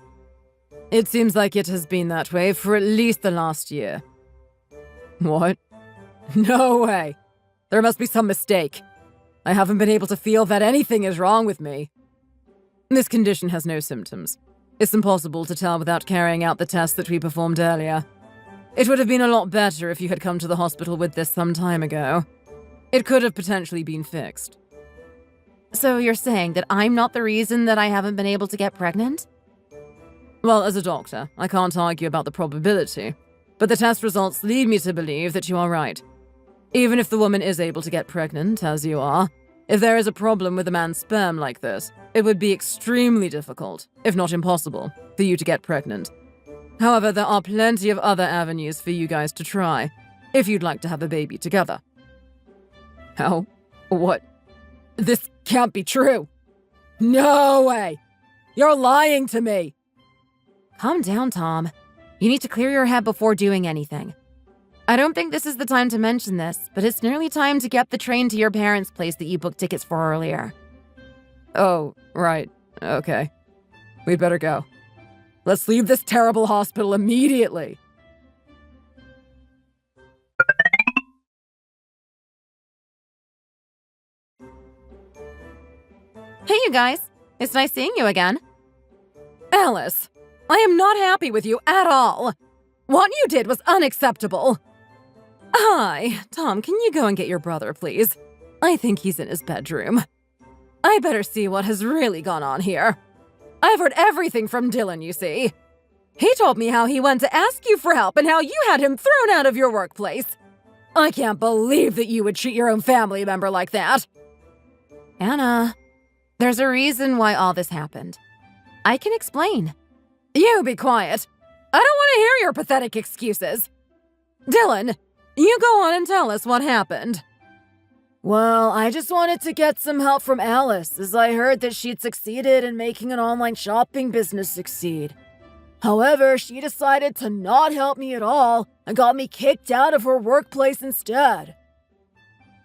It seems like it has been that way for at least the last year. What? No way. There must be some mistake. I haven't been able to feel that anything is wrong with me. This condition has no symptoms. It's impossible to tell without carrying out the test that we performed earlier. It would have been a lot better if you had come to the hospital with this some time ago. It could have potentially been fixed. So you're saying that I'm not the reason that I haven't been able to get pregnant? Well, as a doctor, I can't argue about the probability, but the test results lead me to believe that you are right. Even if the woman is able to get pregnant, as you are, if there is a problem with a man's sperm like this, it would be extremely difficult, if not impossible, for you to get pregnant. However, there are plenty of other avenues for you guys to try, if you'd like to have a baby together. How? What? This can't be true. No way! You're lying to me! Calm down, Tom. You need to clear your head before doing anything. I don't think this is the time to mention this, but it's nearly time to get the train to your parents' place that you booked tickets for earlier. Oh, right. Okay. We'd better go. Let's leave this terrible hospital immediately. Hey, you guys. It's nice seeing you again. Alice, I am not happy with you at all. What you did was unacceptable. Hi, Tom, can you go and get your brother, please? I think he's in his bedroom. I better see what has really gone on here. I've heard everything from Dylan, you see. He told me how he went to ask you for help and how you had him thrown out of your workplace. I can't believe that you would treat your own family member like that. Anna, there's a reason why all this happened. I can explain. You be quiet. I don't want to hear your pathetic excuses. Dylan, you go on and tell us what happened. Well, I just wanted to get some help from Alice, as I heard that she'd succeeded in making an online shopping business succeed. However, she decided to not help me at all and got me kicked out of her workplace instead.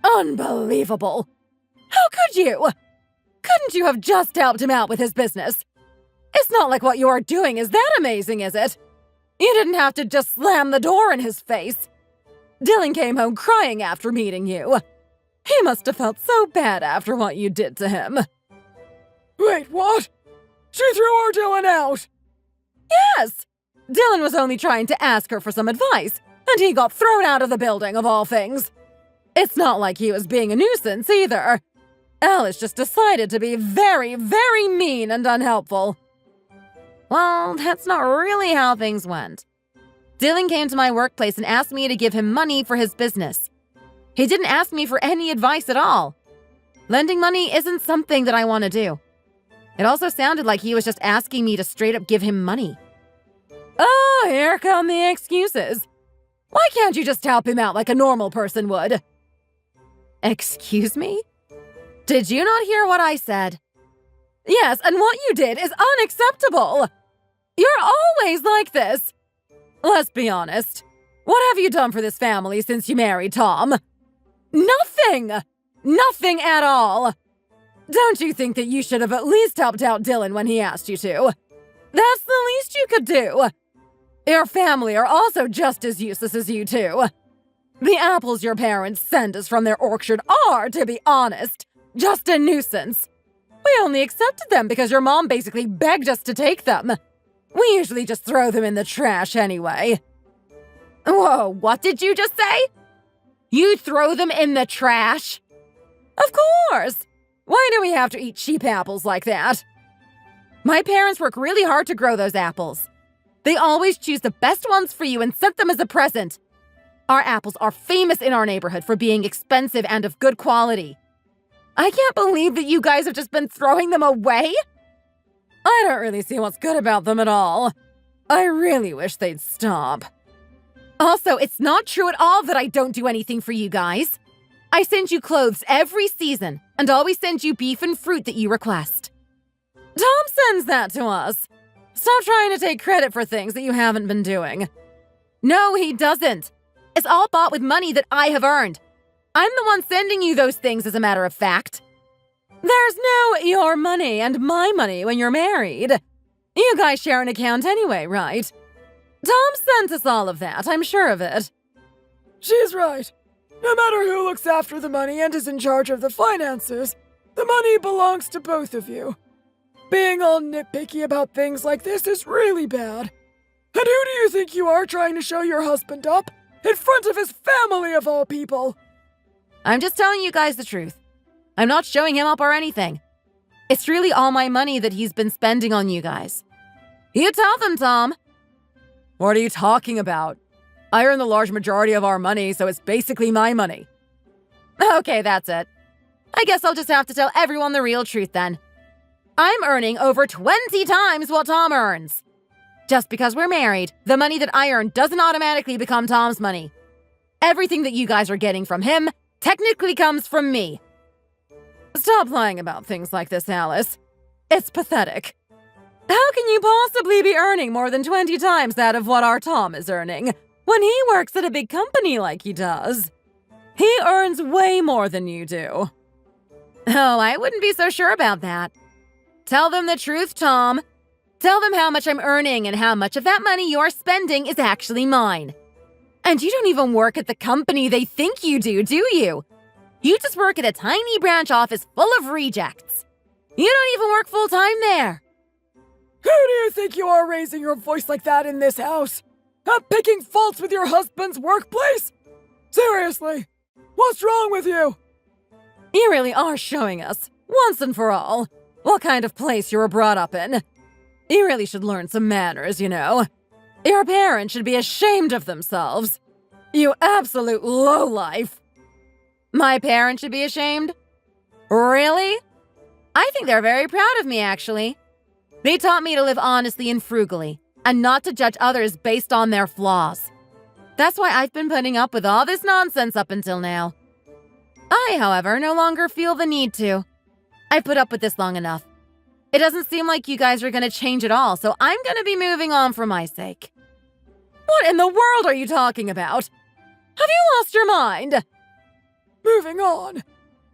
Unbelievable! How could you? Couldn't you have just helped him out with his business? It's not like what you are doing is that amazing, is it? You didn't have to just slam the door in his face. Dylan came home crying after meeting you. He must have felt so bad after what you did to him. Wait, what? She threw our Dylan out! Yes! Dylan was only trying to ask her for some advice, and he got thrown out of the building, of all things. It's not like he was being a nuisance, either. Alice just decided to be very, very mean and unhelpful. Well, that's not really how things went. Dylan came to my workplace and asked me to give him money for his business. He didn't ask me for any advice at all. Lending money isn't something that I want to do. It also sounded like he was just asking me to straight up give him money. Oh, here come the excuses. Why can't you just help him out like a normal person would? Excuse me? Did you not hear what I said? Yes, and what you did is unacceptable. You're always like this. Let's be honest. What have you done for this family since you married Tom? Nothing! Nothing at all! Don't you think that you should have at least helped out Dylan when he asked you to? That's the least you could do. Your family are also just as useless as you two. The apples your parents send us from their orchard are, to be honest, just a nuisance. We only accepted them because your mom basically begged us to take them. We usually just throw them in the trash anyway. Whoa, what did you just say? You throw them in the trash? Of course! Why do we have to eat cheap apples like that? My parents work really hard to grow those apples. They always choose the best ones for you and sent them as a present. Our apples are famous in our neighborhood for being expensive and of good quality. I can't believe that you guys have just been throwing them away. I don't really see what's good about them at all. I really wish they'd stop. Also, it's not true at all that I don't do anything for you guys. I send you clothes every season and always send you beef and fruit that you request. Tom sends that to us. Stop trying to take credit for things that you haven't been doing. No, he doesn't. It's all bought with money that I have earned. I'm the one sending you those things, as a matter of fact. There's no your money and my money when you're married. You guys share an account anyway, right? Tom sent us all of that, I'm sure of it. She's right. No matter who looks after the money and is in charge of the finances, the money belongs to both of you. Being all nitpicky about things like this is really bad. And who do you think you are trying to show your husband up? In front of his family, of all people! I'm just telling you guys the truth. I'm not showing him up or anything. It's really all my money that he's been spending on you guys. You tell them, Tom. What are you talking about? I earn the large majority of our money, so it's basically my money. Okay, that's it. I guess I'll just have to tell everyone the real truth then. I'm earning over 20 times what Tom earns. Just because we're married, the money that I earn doesn't automatically become Tom's money. Everything that you guys are getting from him technically comes from me. Stop lying about things like this, Alice. It's pathetic. How can you possibly be earning more than 20 times that of what our Tom is earning when he works at a big company like he does? He earns way more than you do. Oh, I wouldn't be so sure about that. Tell them the truth, Tom. Tell them how much I'm earning and how much of that money you're spending is actually mine. And you don't even work at the company they think you do you? You just work at a tiny branch office full of rejects. You don't even work full-time there. Who do you think you are raising your voice like that in this house? Picking faults with your husband's workplace? Seriously, what's wrong with you? You really are showing us, once and for all, what kind of place you were brought up in. You really should learn some manners, you know. Your parents should be ashamed of themselves. You absolute lowlife. My parents should be ashamed? Really? I think they're very proud of me, actually. They taught me to live honestly and frugally, and not to judge others based on their flaws. That's why I've been putting up with all this nonsense up until now. I, however, no longer feel the need to. I've put up with this long enough. It doesn't seem like you guys are going to change at all, so I'm going to be moving on for my sake. What in the world are you talking about? Have you lost your mind? Moving on.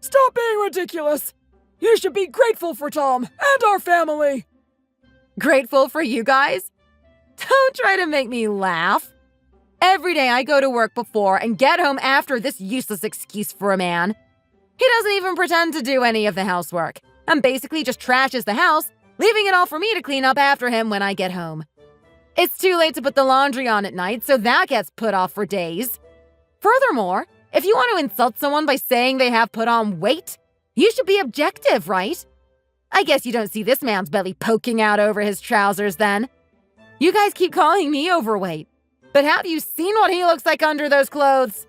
Stop being ridiculous. You should be grateful for Tom and our family. Grateful for you guys? Don't try to make me laugh. Every day I go to work before and get home after this useless excuse for a man. He doesn't even pretend to do any of the housework and basically just trashes the house, leaving it all for me to clean up after him when I get home. It's too late to put the laundry on at night, so that gets put off for days. Furthermore, if you want to insult someone by saying they have put on weight, you should be objective, right? I guess you don't see this man's belly poking out over his trousers then. You guys keep calling me overweight, but have you seen what he looks like under those clothes?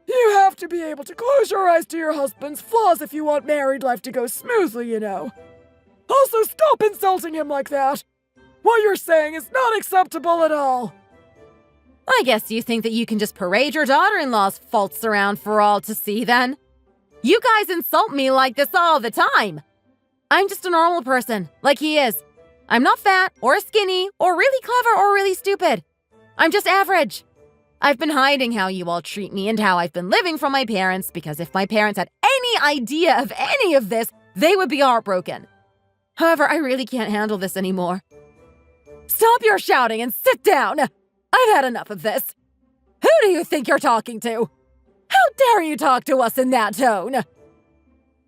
You have to be able to close your eyes to your husband's flaws if you want married life to go smoothly, you know. Also, stop insulting him like that! What you're saying is not acceptable at all! I guess you think that you can just parade your daughter-in-law's faults around for all to see then? You guys insult me like this all the time! I'm just a normal person, like he is. I'm not fat, or skinny, or really clever, or really stupid. I'm just average. I've been hiding how you all treat me and how I've been living from my parents because if my parents had any idea of any of this, they would be heartbroken. However, I really can't handle this anymore. Stop your shouting and sit down! I've had enough of this. Who do you think you're talking to? How dare you talk to us in that tone?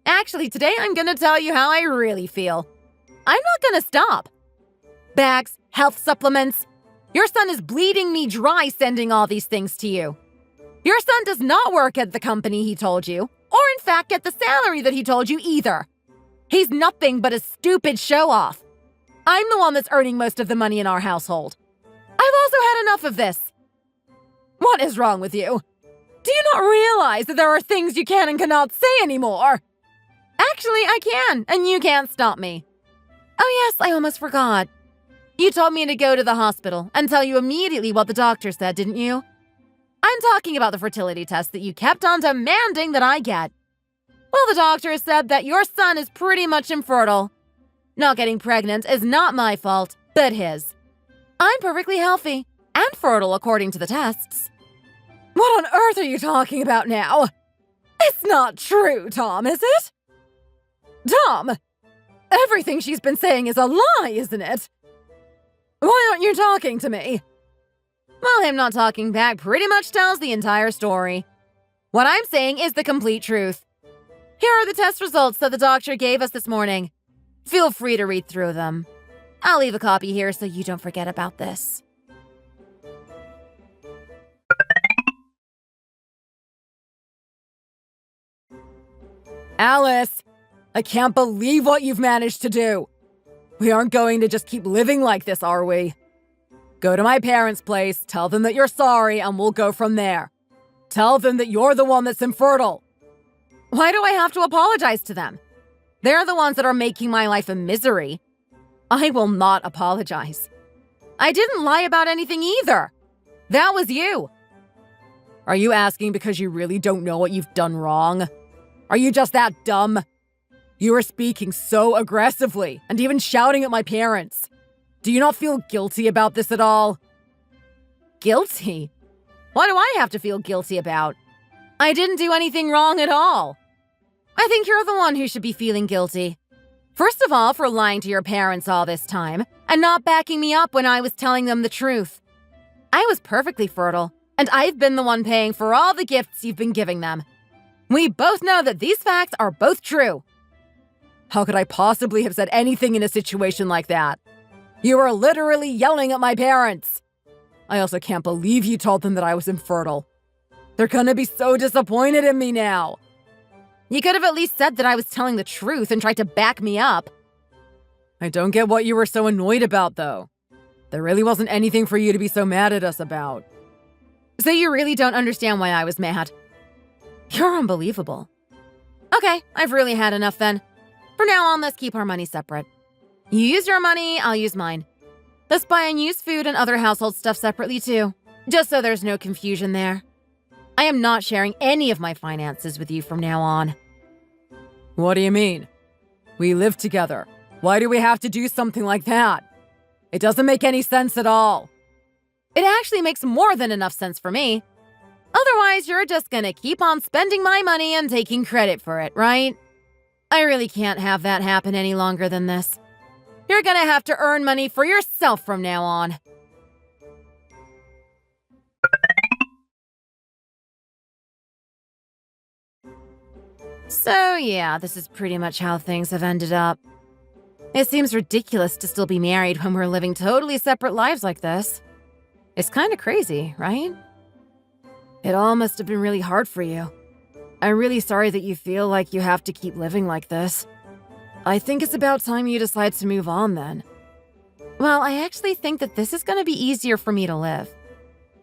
Actually, today I'm gonna tell you how I really feel. I'm not gonna stop. Bags, health supplements. Your son is bleeding me dry sending all these things to you. Your son does not work at the company he told you, or in fact get the salary that he told you either. He's nothing but a stupid show-off. I'm the one that's earning most of the money in our household. I've also had enough of this. What is wrong with you? Do you not realize that there are things you can and cannot say anymore? Actually, I can, and you can't stop me. Oh yes, I almost forgot. You told me to go to the hospital and tell you immediately what the doctor said, didn't you? I'm talking about the fertility test that you kept on demanding that I get. Well, the doctor said that your son is pretty much infertile. Not getting pregnant is not my fault, but his. I'm perfectly healthy and fertile according to the tests. What on earth are you talking about now? It's not true, Tom, is it? Tom, everything she's been saying is a lie, isn't it? Why aren't you talking to me? Well, him not talking back pretty much tells the entire story. What I'm saying is the complete truth. Here are the test results that the doctor gave us this morning. Feel free to read through them. I'll leave a copy here so you don't forget about this. Alice, I can't believe what you've managed to do. We aren't going to just keep living like this, are we? Go to my parents' place, tell them that you're sorry, and we'll go from there. Tell them that you're the one that's infertile. Why do I have to apologize to them? They're the ones that are making my life a misery. I will not apologize. I didn't lie about anything either. That was you. Are you asking because you really don't know what you've done wrong? Are you just that dumb? You were speaking so aggressively and even shouting at my parents. Do you not feel guilty about this at all? Guilty? What do I have to feel guilty about? I didn't do anything wrong at all. I think you're the one who should be feeling guilty. First of all, for lying to your parents all this time and not backing me up when I was telling them the truth. I was perfectly fertile, and I've been the one paying for all the gifts you've been giving them. We both know that these facts are both true. How could I possibly have said anything in a situation like that? You were literally yelling at my parents. I also can't believe you told them that I was infertile. They're gonna be so disappointed in me now. You could have at least said that I was telling the truth and tried to back me up. I don't get what you were so annoyed about, though. There really wasn't anything for you to be so mad at us about. So you really don't understand why I was mad? You're unbelievable. Okay, I've really had enough then. From now on, let's keep our money separate. You use your money, I'll use mine. Let's buy unused food and other household stuff separately too, just so there's no confusion there. I am not sharing any of my finances with you from now on. What do you mean? We live together. Why do we have to do something like that? It doesn't make any sense at all. It actually makes more than enough sense for me. Otherwise, you're just gonna keep on spending my money and taking credit for it, right? I really can't have that happen any longer than this. You're gonna have to earn money for yourself from now on. So yeah, this is pretty much how things have ended up. It seems ridiculous to still be married when we're living totally separate lives like this. It's kind of crazy, right? It all must have been really hard for you. I'm really sorry that you feel like you have to keep living like this. I think it's about time you decide to move on then. Well, I actually think that this is going to be easier for me to live.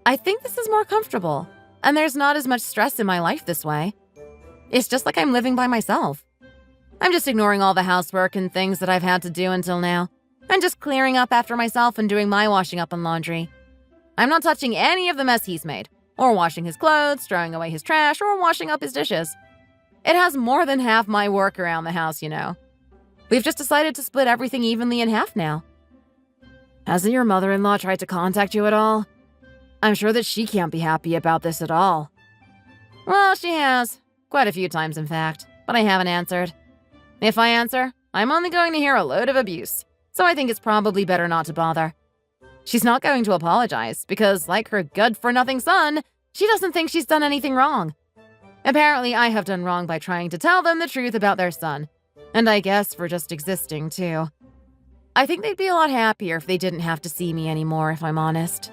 I think this is more comfortable, and there's not as much stress in my life this way. It's just like I'm living by myself. I'm just ignoring all the housework and things that I've had to do until now. I'm just clearing up after myself and doing my washing up and laundry. I'm not touching any of the mess he's made, or washing his clothes, throwing away his trash, or washing up his dishes. It has more than half my work around the house, you know. We've just decided to split everything evenly in half now. Hasn't your mother-in-law tried to contact you at all? I'm sure that she can't be happy about this at all. Well, she has. Quite a few times, in fact. But I haven't answered. If I answer, I'm only going to hear a load of abuse. So I think it's probably better not to bother. She's not going to apologize because, like her good-for-nothing son, she doesn't think she's done anything wrong. Apparently, I have done wrong by trying to tell them the truth about their son. And I guess for just existing, too. I think they'd be a lot happier if they didn't have to see me anymore, if I'm honest.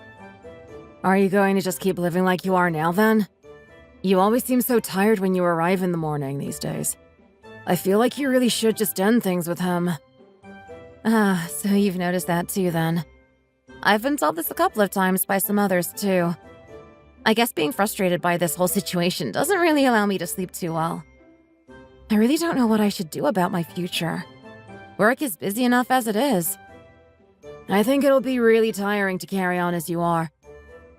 Are you going to just keep living like you are now, then? You always seem so tired when you arrive in the morning these days. I feel like you really should just end things with him. So you've noticed that too, then. I've been told this a couple of times by some others, too. I guess being frustrated by this whole situation doesn't really allow me to sleep too well. I really don't know what I should do about my future. Work is busy enough as it is. I think it'll be really tiring to carry on as you are.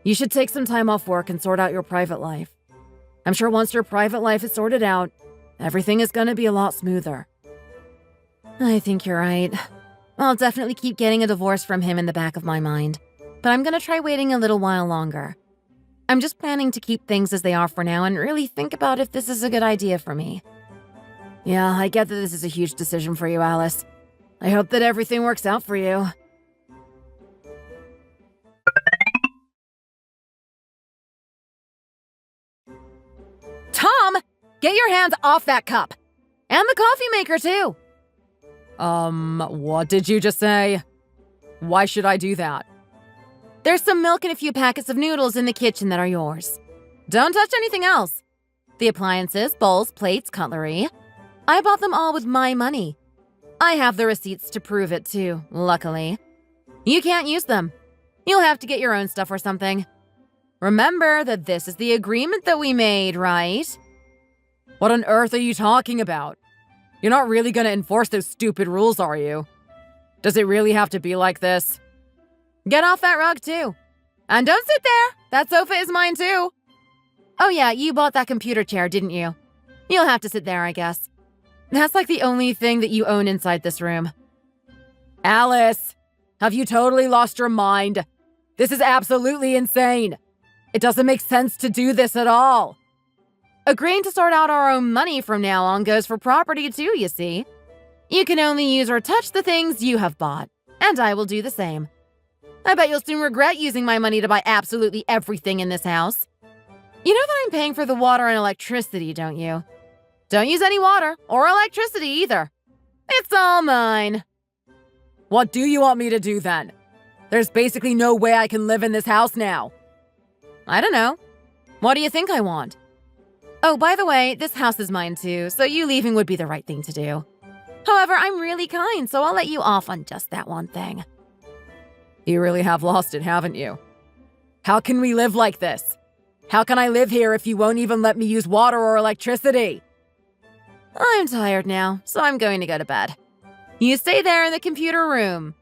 You should take some time off work and sort out your private life. I'm sure once your private life is sorted out, everything is going to be a lot smoother. I think you're right. I'll definitely keep getting a divorce from him in the back of my mind, but I'm going to try waiting a little while longer. I'm just planning to keep things as they are for now and really think about if this is a good idea for me. Yeah, I get that this is a huge decision for you, Alice. I hope that everything works out for you. Tom! Get your hands off that cup! And the coffee maker, too! What did you just say? Why should I do that? There's some milk and a few packets of noodles in the kitchen that are yours. Don't touch anything else. The appliances, bowls, plates, cutlery. I bought them all with my money. I have the receipts to prove it, too, luckily. You can't use them. You'll have to get your own stuff or something. Remember that this is the agreement that we made, right? What on earth are you talking about? You're not really gonna enforce those stupid rules, are you? Does it really have to be like this? Get off that rug, too. And don't sit there. That sofa is mine, too. Oh yeah, you bought that computer chair, didn't you? You'll have to sit there, I guess. That's like the only thing that you own inside this room. Alice, have you totally lost your mind? This is absolutely insane. It doesn't make sense to do this at all. Agreeing to sort out our own money from now on goes for property too, you see. You can only use or touch the things you have bought, and I will do the same. I bet you'll soon regret using my money to buy absolutely everything in this house. You know that I'm paying for the water and electricity, don't you? Don't use any water or electricity either. It's all mine. What do you want me to do then? There's basically no way I can live in this house now. I don't know. What do you think I want? Oh, by the way, this house is mine too, so you leaving would be the right thing to do. However, I'm really kind, so I'll let you off on just that one thing. You really have lost it, haven't you? How can we live like this? How can I live here if you won't even let me use water or electricity? I'm tired now, so I'm going to go to bed. You stay there in the computer room.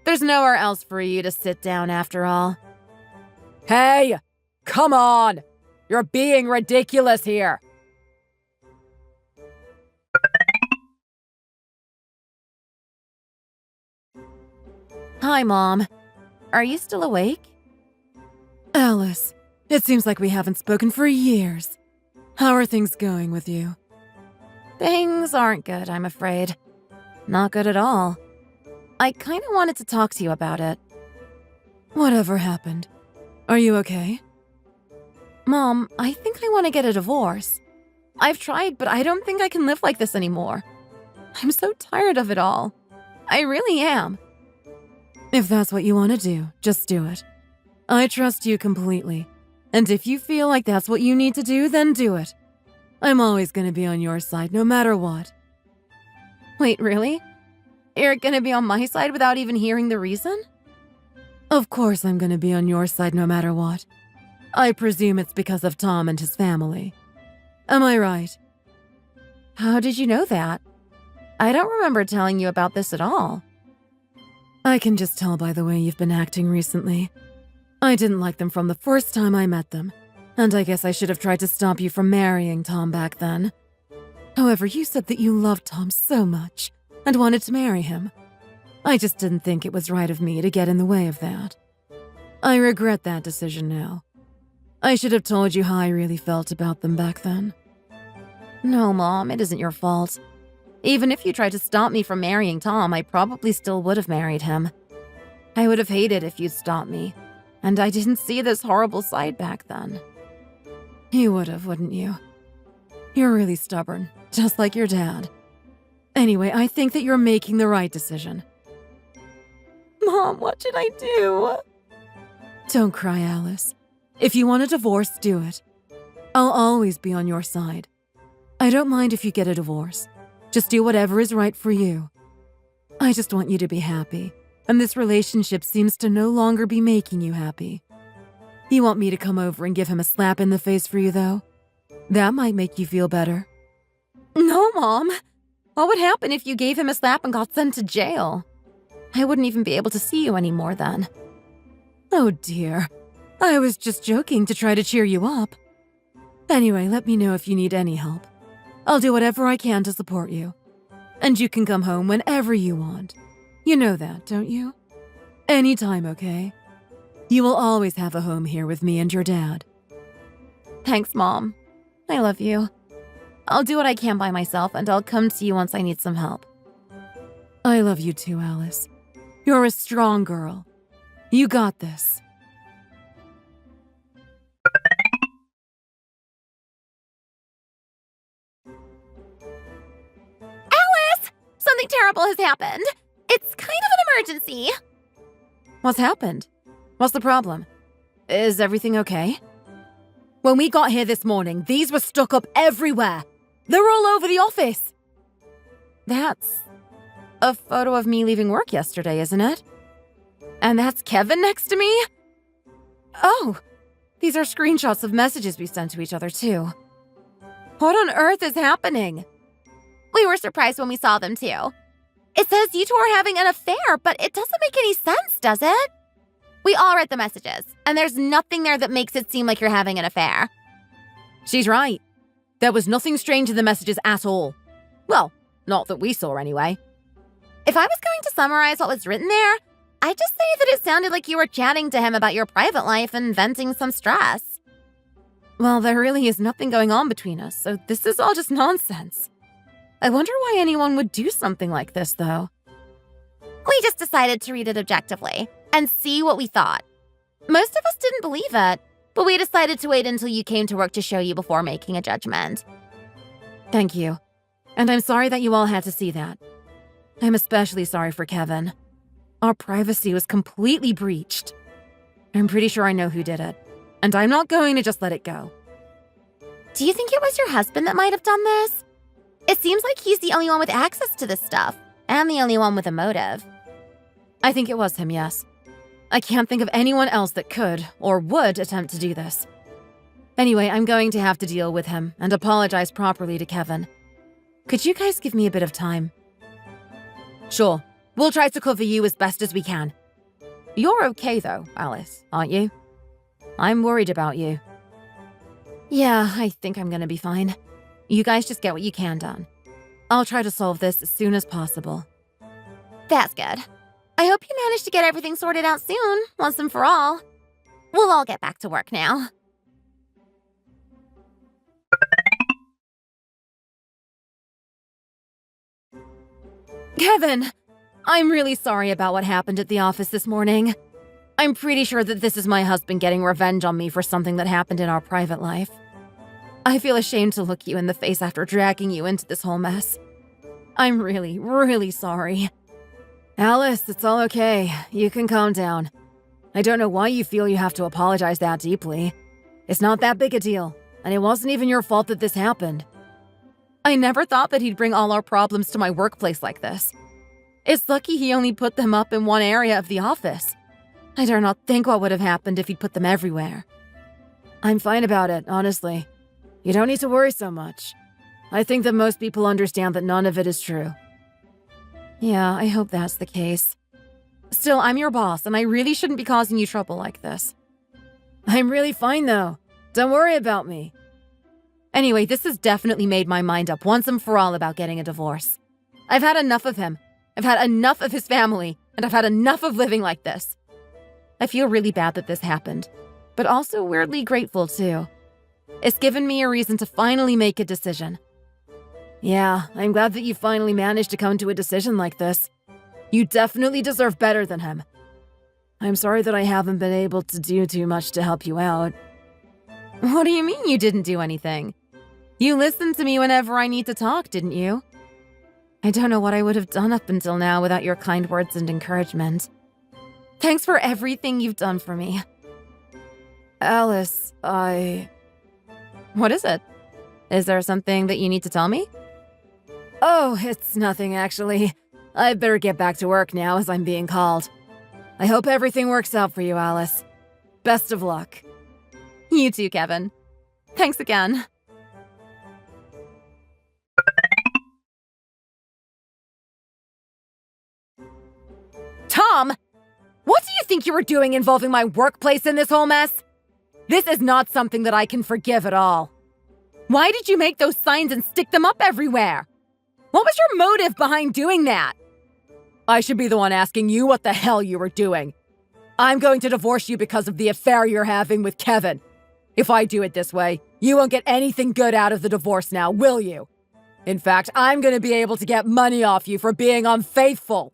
There's nowhere else for you to sit down after all. Hey! Come on! You're being ridiculous here! Hi, Mom. Are you still awake? Alice, it seems like we haven't spoken for years. How are things going with you? Things aren't good, I'm afraid. Not good at all. I kind of wanted to talk to you about it. Whatever happened? Are you okay? Mom, I think I want to get a divorce. I've tried, but I don't think I can live like this anymore. I'm so tired of it all. I really am. If that's what you want to do, just do it. I trust you completely. And if you feel like that's what you need to do, then do it. I'm always going to be on your side, no matter what. Wait, really? You're going to be on my side without even hearing the reason? Of course I'm going to be on your side no matter what. I presume it's because of Tom and his family. Am I right? How did you know that? I don't remember telling you about this at all. I can just tell by the way you've been acting recently. I didn't like them from the first time I met them, and I guess I should have tried to stop you from marrying Tom back then. However, you said that you loved Tom so much and wanted to marry him. I just didn't think it was right of me to get in the way of that. I regret that decision now. I should have told you how I really felt about them back then. No, Mom, it isn't your fault. Even if you tried to stop me from marrying Tom, I probably still would have married him. I would have hated if you'd stopped me, and I didn't see this horrible side back then. You would have, wouldn't you? You're really stubborn, just like your dad. Anyway, I think that you're making the right decision. Mom, what should I do? Don't cry, Alice. If you want a divorce, do it. I'll always be on your side. I don't mind if you get a divorce. Just do whatever is right for you. I just want you to be happy, and this relationship seems to no longer be making you happy. You want me to come over and give him a slap in the face for you, though? That might make you feel better. No, Mom. What would happen if you gave him a slap and got sent to jail? I wouldn't even be able to see you anymore then. Oh dear. I was just joking to try to cheer you up. Anyway, let me know if you need any help. I'll do whatever I can to support you. And you can come home whenever you want. You know that, don't you? Anytime, okay? You will always have a home here with me and your dad. Thanks, Mom. I love you. I'll do what I can by myself, and I'll come to you once I need some help. I love you too, Alice. You're a strong girl. You got this. Alice! Something terrible has happened. It's kind of an emergency. What's happened? What's the problem? Is everything okay? When we got here this morning, these were stuck up everywhere. They're all over the office. That's a photo of me leaving work yesterday, isn't it? And that's Kevin next to me? Oh, these are screenshots of messages we sent to each other, too. What on earth is happening? We were surprised when we saw them, too. It says you two are having an affair, but it doesn't make any sense, does it? We all read the messages, and there's nothing there that makes it seem like you're having an affair. She's right. There was nothing strange in the messages at all. Well, not that we saw anyway. If I was going to summarize what was written there, I'd just say that it sounded like you were chatting to him about your private life and venting some stress. Well, there really is nothing going on between us, so this is all just nonsense. I wonder why anyone would do something like this, though. We just decided to read it objectively and see what we thought. Most of us didn't believe it, but we decided to wait until you came to work to show you before making a judgment. Thank you. And I'm sorry that you all had to see that. I'm especially sorry for Kevin. Our privacy was completely breached. I'm pretty sure I know who did it, and I'm not going to just let it go. Do you think it was your husband that might have done this? It seems like he's the only one with access to this stuff, and the only one with a motive. I think it was him, yes. I can't think of anyone else that could or would attempt to do this. Anyway, I'm going to have to deal with him and apologize properly to Kevin. Could you guys give me a bit of time? Sure. We'll try to cover you as best as we can. You're okay though, Alice, aren't you? I'm worried about you. Yeah, I think I'm gonna be fine. You guys just get what you can done. I'll try to solve this as soon as possible. That's good. I hope you manage to get everything sorted out soon, once and for all. We'll all get back to work now. Kevin! I'm really sorry about what happened at the office this morning. I'm pretty sure that this is my husband getting revenge on me for something that happened in our private life. I feel ashamed to look you in the face after dragging you into this whole mess. I'm really, really sorry. Alice, it's all okay. You can calm down. I don't know why you feel you have to apologize that deeply. It's not that big a deal, and it wasn't even your fault that this happened. I never thought that he'd bring all our problems to my workplace like this. It's lucky he only put them up in one area of the office. I dare not think what would have happened if he'd put them everywhere. I'm fine about it, honestly. You don't need to worry so much. I think that most people understand that none of it is true. Yeah, I hope that's the case. Still, I'm your boss, and I really shouldn't be causing you trouble like this. I'm really fine, though. Don't worry about me. Anyway, this has definitely made my mind up once and for all about getting a divorce. I've had enough of him. I've had enough of his family, and I've had enough of living like this. I feel really bad that this happened, but also weirdly grateful, too. It's given me a reason to finally make a decision. Yeah, I'm glad that you finally managed to come to a decision like this. You definitely deserve better than him. I'm sorry that I haven't been able to do too much to help you out. What do you mean you didn't do anything? You listened to me whenever I need to talk, didn't you? I don't know what I would have done up until now without your kind words and encouragement. Thanks for everything you've done for me. Alice, What is it? Is there something that you need to tell me? Oh, it's nothing, actually. I'd better get back to work now as I'm being called. I hope everything works out for you, Alice. Best of luck. You too, Kevin. Thanks again. Tom! What do you think you were doing involving my workplace in this whole mess? This is not something that I can forgive at all. Why did you make those signs and stick them up everywhere? What was your motive behind doing that? I should be the one asking you what the hell you were doing. I'm going to divorce you because of the affair you're having with Kevin. If I do it this way, you won't get anything good out of the divorce now, will you? In fact, I'm going to be able to get money off you for being unfaithful.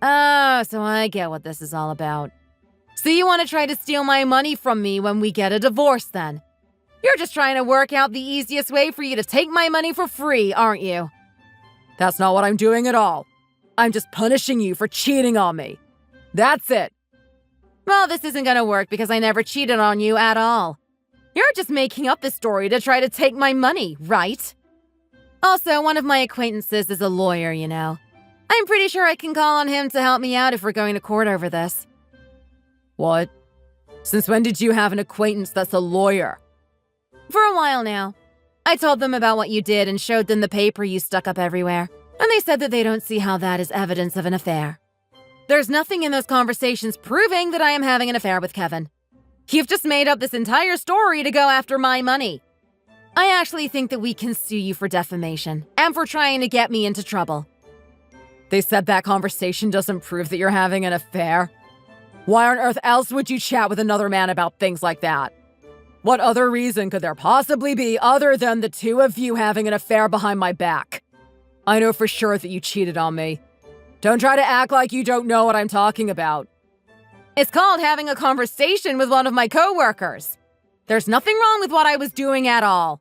Oh, so I get what this is all about. So you want to try to steal my money from me when we get a divorce, then? You're just trying to work out the easiest way for you to take my money for free, aren't you? That's not what I'm doing at all. I'm just punishing you for cheating on me. That's it. Well, this isn't gonna work because I never cheated on you at all. You're just making up this story to try to take my money, right? Also, one of my acquaintances is a lawyer, you know. I'm pretty sure I can call on him to help me out if we're going to court over this. What? Since when did you have an acquaintance that's a lawyer? For a while now. I told them about what you did and showed them the paper you stuck up everywhere, and they said that they don't see how that is evidence of an affair. There's nothing in those conversations proving that I am having an affair with Kevin. You've just made up this entire story to go after my money. I actually think that we can sue you for defamation and for trying to get me into trouble. They said that conversation doesn't prove that you're having an affair. Why on earth else would you chat with another man about things like that? What other reason could there possibly be other than the two of you having an affair behind my back? I know for sure that you cheated on me. Don't try to act like you don't know what I'm talking about. It's called having a conversation with one of my coworkers. There's nothing wrong with what I was doing at all.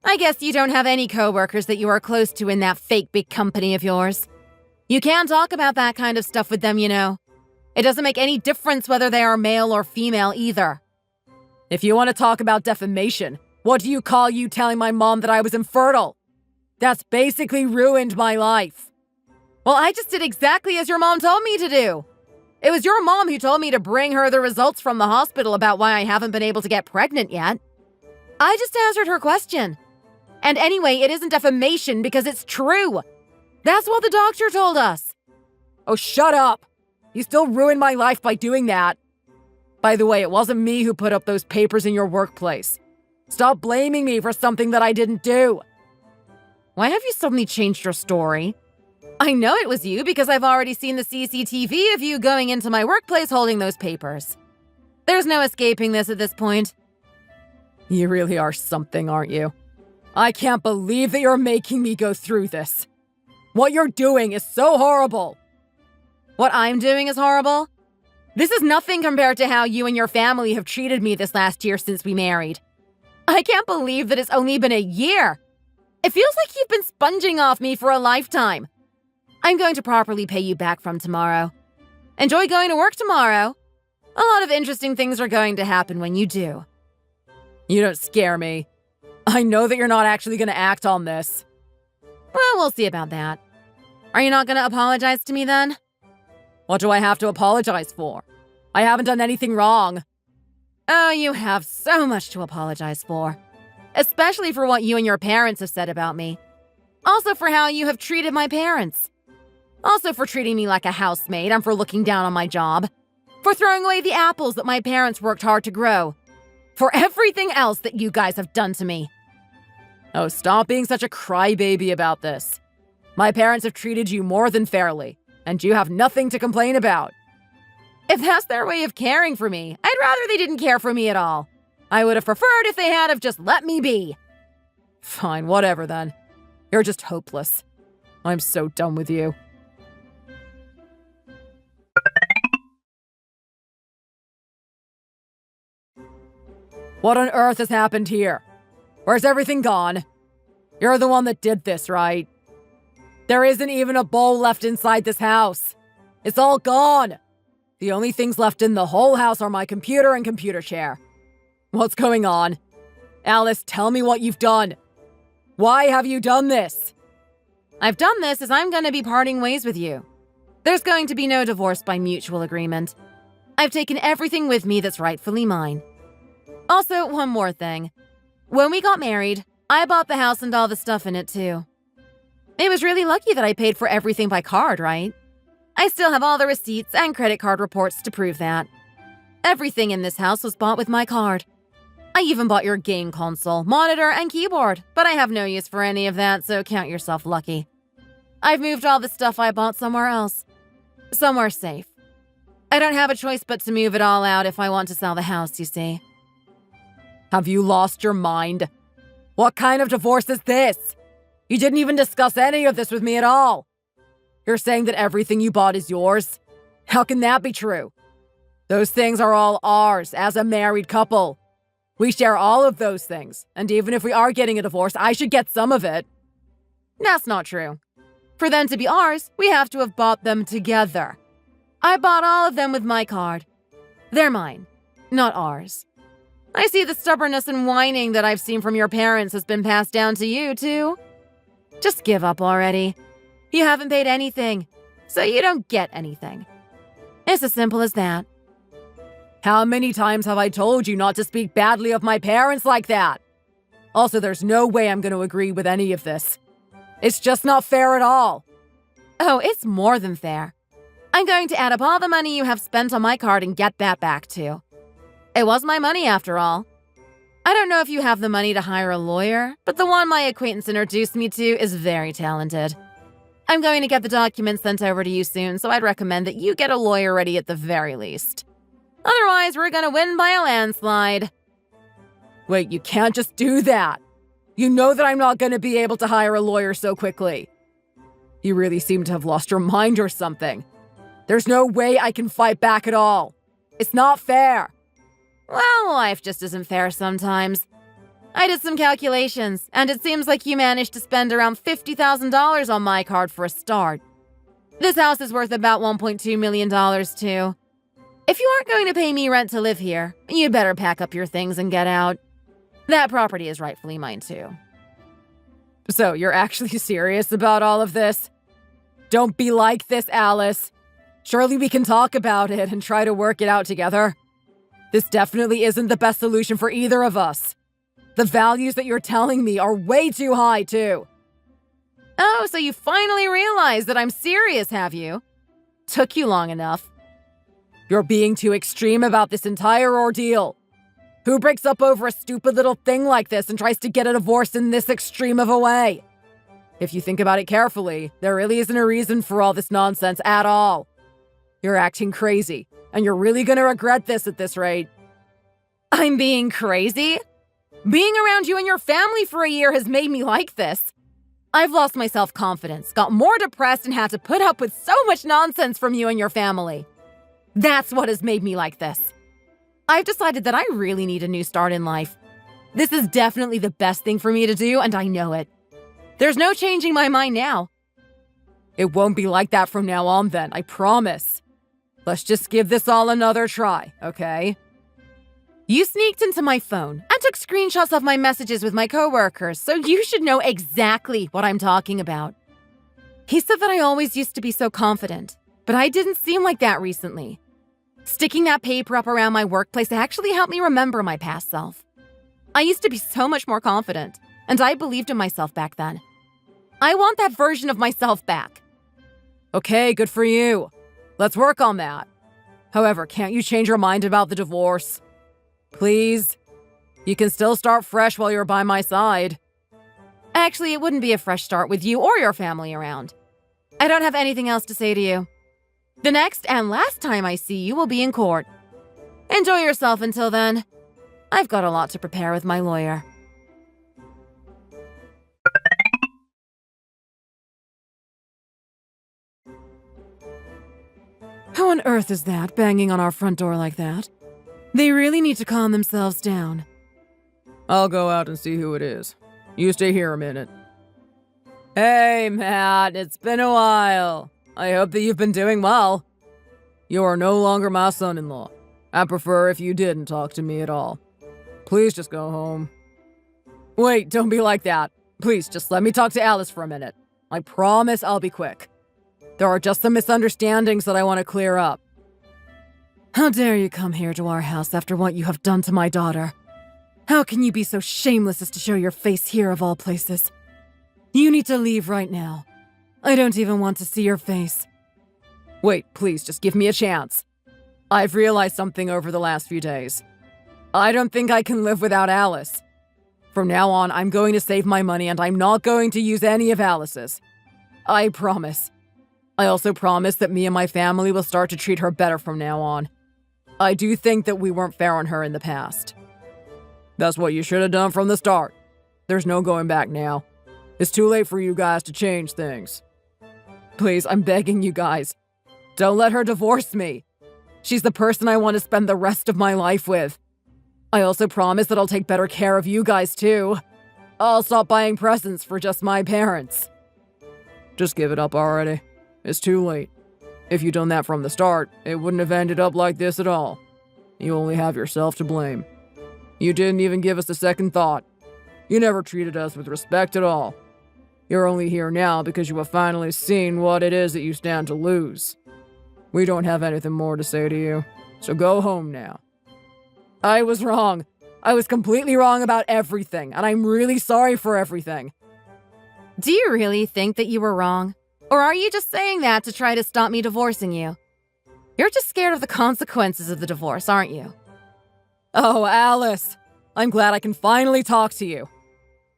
I guess you don't have any coworkers that you are close to in that fake big company of yours. You can't talk about that kind of stuff with them, you know. It doesn't make any difference whether they are male or female either. If you want to talk about defamation, what do you call you telling my mom that I was infertile? That's basically ruined my life. Well, I just did exactly as your mom told me to do. It was your mom who told me to bring her the results from the hospital about why I haven't been able to get pregnant yet. I just answered her question. And anyway, it isn't defamation because it's true. That's what the doctor told us. Oh, shut up. You still ruined my life by doing that. By the way, it wasn't me who put up those papers in your workplace. Stop blaming me for something that I didn't do. Why have you suddenly changed your story? I know it was you because I've already seen the CCTV of you going into my workplace holding those papers. There's no escaping this at this point. You really are something, aren't you? I can't believe that you're making me go through this. What you're doing is so horrible. What I'm doing is horrible? This is nothing compared to how you and your family have treated me this last year since we married. I can't believe that it's only been a year. It feels like you've been sponging off me for a lifetime. I'm going to properly pay you back from tomorrow. Enjoy going to work tomorrow. A lot of interesting things are going to happen when you do. You don't scare me. I know that you're not actually going to act on this. Well, we'll see about that. Are you not going to apologize to me then? What do I have to apologize for? I haven't done anything wrong. Oh, you have so much to apologize for. Especially for what you and your parents have said about me. Also for how you have treated my parents. Also for treating me like a housemaid and for looking down on my job. For throwing away the apples that my parents worked hard to grow. For everything else that you guys have done to me. Oh, stop being such a crybaby about this. My parents have treated you more than fairly, and you have nothing to complain about. If that's their way of caring for me, I'd rather they didn't care for me at all. I would have preferred if they had have just let me be. Fine, whatever then. You're just hopeless. I'm so done with you. What on earth has happened here? Where's everything gone? You're the one that did this, right? There isn't even a bowl left inside this house. It's all gone. The only things left in the whole house are my computer and computer chair. What's going on? Alice, tell me what you've done. Why have you done this? I've done this as I'm going to be parting ways with you. There's going to be no divorce by mutual agreement. I've taken everything with me that's rightfully mine. Also, one more thing. When we got married, I bought the house and all the stuff in it too. It was really lucky that I paid for everything by card, right? I still have all the receipts and credit card reports to prove that. Everything in this house was bought with my card. I even bought your game console, monitor, and keyboard, but I have no use for any of that, so count yourself lucky. I've moved all the stuff I bought somewhere else. Somewhere safe. I don't have a choice but to move it all out if I want to sell the house, you see. Have you lost your mind? What kind of divorce is this? You didn't even discuss any of this with me at all. You're saying that everything you bought is yours? How can that be true? Those things are all ours as a married couple. We share all of those things, and even if we are getting a divorce, I should get some of it. That's not true. For them to be ours, we have to have bought them together. I bought all of them with my card. They're mine, not ours. I see the stubbornness and whining that I've seen from your parents has been passed down to you, too. Just give up already. You haven't paid anything, so you don't get anything. It's as simple as that. How many times have I told you not to speak badly of my parents like that? Also, there's no way I'm going to agree with any of this. It's just not fair at all. Oh, it's more than fair. I'm going to add up all the money you have spent on my card and get that back, too. It was my money, after all. I don't know if you have the money to hire a lawyer, but the one my acquaintance introduced me to is very talented. I'm going to get the documents sent over to you soon, so I'd recommend that you get a lawyer ready at the very least. Otherwise, we're going to win by a landslide. Wait, you can't just do that. You know that I'm not going to be able to hire a lawyer so quickly. You really seem to have lost your mind or something. There's no way I can fight back at all. It's not fair. Well, life just isn't fair sometimes. I did some calculations, and it seems like you managed to spend around $50,000 on my card for a start. This house is worth about $1.2 million, too. If you aren't going to pay me rent to live here, you'd better pack up your things and get out. That property is rightfully mine, too. So, you're actually serious about all of this? Don't be like this, Alice. Surely we can talk about it and try to work it out together. This definitely isn't the best solution for either of us. The values that you're telling me are way too high, too. Oh, so you finally realized that I'm serious, have you? Took you long enough. You're being too extreme about this entire ordeal. Who breaks up over a stupid little thing like this and tries to get a divorce in this extreme of a way? If you think about it carefully, there really isn't a reason for all this nonsense at all. You're acting crazy, and you're really gonna regret this at this rate. I'm being crazy? Being around you and your family for a year has made me like this. I've lost my self-confidence, got more depressed, and had to put up with so much nonsense from you and your family. That's what has made me like this. I've decided that I really need a new start in life. This is definitely the best thing for me to do, and I know it. There's no changing my mind now. It won't be like that from now on then, I promise. Let's just give this all another try, okay? You sneaked into my phone and took screenshots of my messages with my coworkers, so you should know exactly what I'm talking about. He said that I always used to be so confident, but I didn't seem like that recently. Sticking that paper up around my workplace actually helped me remember my past self. I used to be so much more confident, and I believed in myself back then. I want that version of myself back. Okay, good for you. Let's work on that. However, can't you change your mind about the divorce? Please? You can still start fresh while you're by my side. Actually, it wouldn't be a fresh start with you or your family around. I don't have anything else to say to you. The next and last time I see you will be in court. Enjoy yourself until then. I've got a lot to prepare with my lawyer. How on earth is that, banging on our front door like that? They really need to calm themselves down. I'll go out and see who it is. You stay here a minute. Hey, Matt, it's been a while. I hope that you've been doing well. You are no longer my son-in-law. I prefer if you didn't talk to me at all. Please just go home. Wait, don't be like that. Please, just let me talk to Alice for a minute. I promise I'll be quick. There are just some misunderstandings that I want to clear up. How dare you come here to our house after what you have done to my daughter? How can you be so shameless as to show your face here of all places? You need to leave right now. I don't even want to see your face. Wait, please, just give me a chance. I've realized something over the last few days. I don't think I can live without Alice. From now on, I'm going to save my money and I'm not going to use any of Alice's. I promise. I also promise that me and my family will start to treat her better from now on. I do think that we weren't fair on her in the past. That's what you should have done from the start. There's no going back now. It's too late for you guys to change things. Please, I'm begging you guys. Don't let her divorce me. She's the person I want to spend the rest of my life with. I also promise that I'll take better care of you guys too. I'll stop buying presents for just my parents. Just give it up already. It's too late. If you'd done that from the start, it wouldn't have ended up like this at all. You only have yourself to blame. You didn't even give us a second thought. You never treated us with respect at all. You're only here now because you have finally seen what it is that you stand to lose. We don't have anything more to say to you, so go home now. I was wrong. I was completely wrong about everything, and I'm really sorry for everything. Do you really think that you were wrong? Or are you just saying that to try to stop me divorcing you? You're just scared of the consequences of the divorce, aren't you? Oh, Alice. I'm glad I can finally talk to you.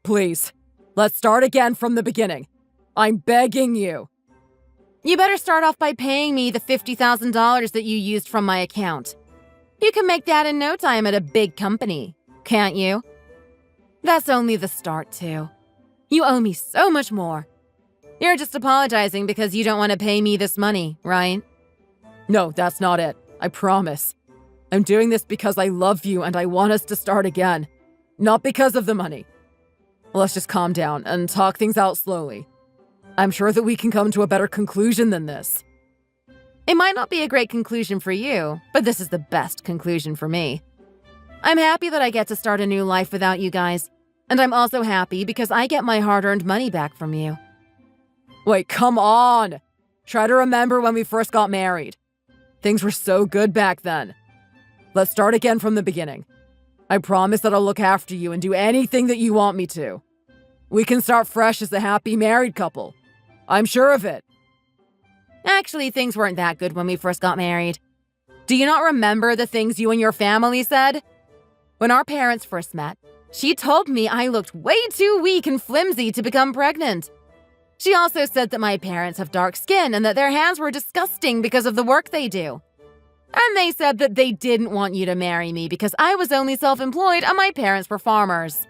Please, let's start again from the beginning. I'm begging you. You better start off by paying me the $50,000 that you used from my account. You can make that in no time at a big company, can't you? That's only the start, too. You owe me so much more. You're just apologizing because you don't want to pay me this money, right? No, that's not it. I promise. I'm doing this because I love you and I want us to start again. Not because of the money. Let's just calm down and talk things out slowly. I'm sure that we can come to a better conclusion than this. It might not be a great conclusion for you, but this is the best conclusion for me. I'm happy that I get to start a new life without you guys, and I'm also happy because I get my hard-earned money back from you. Wait, come on! Try to remember when we first got married. Things were so good back then. Let's start again from the beginning. I promise that I'll look after you and do anything that you want me to. We can start fresh as a happy married couple. I'm sure of it. Actually, things weren't that good when we first got married. Do you not remember the things you and your family said? When our parents first met, she told me I looked way too weak and flimsy to become pregnant. She also said that my parents have dark skin and that their hands were disgusting because of the work they do. And they said that they didn't want you to marry me because I was only self-employed and my parents were farmers.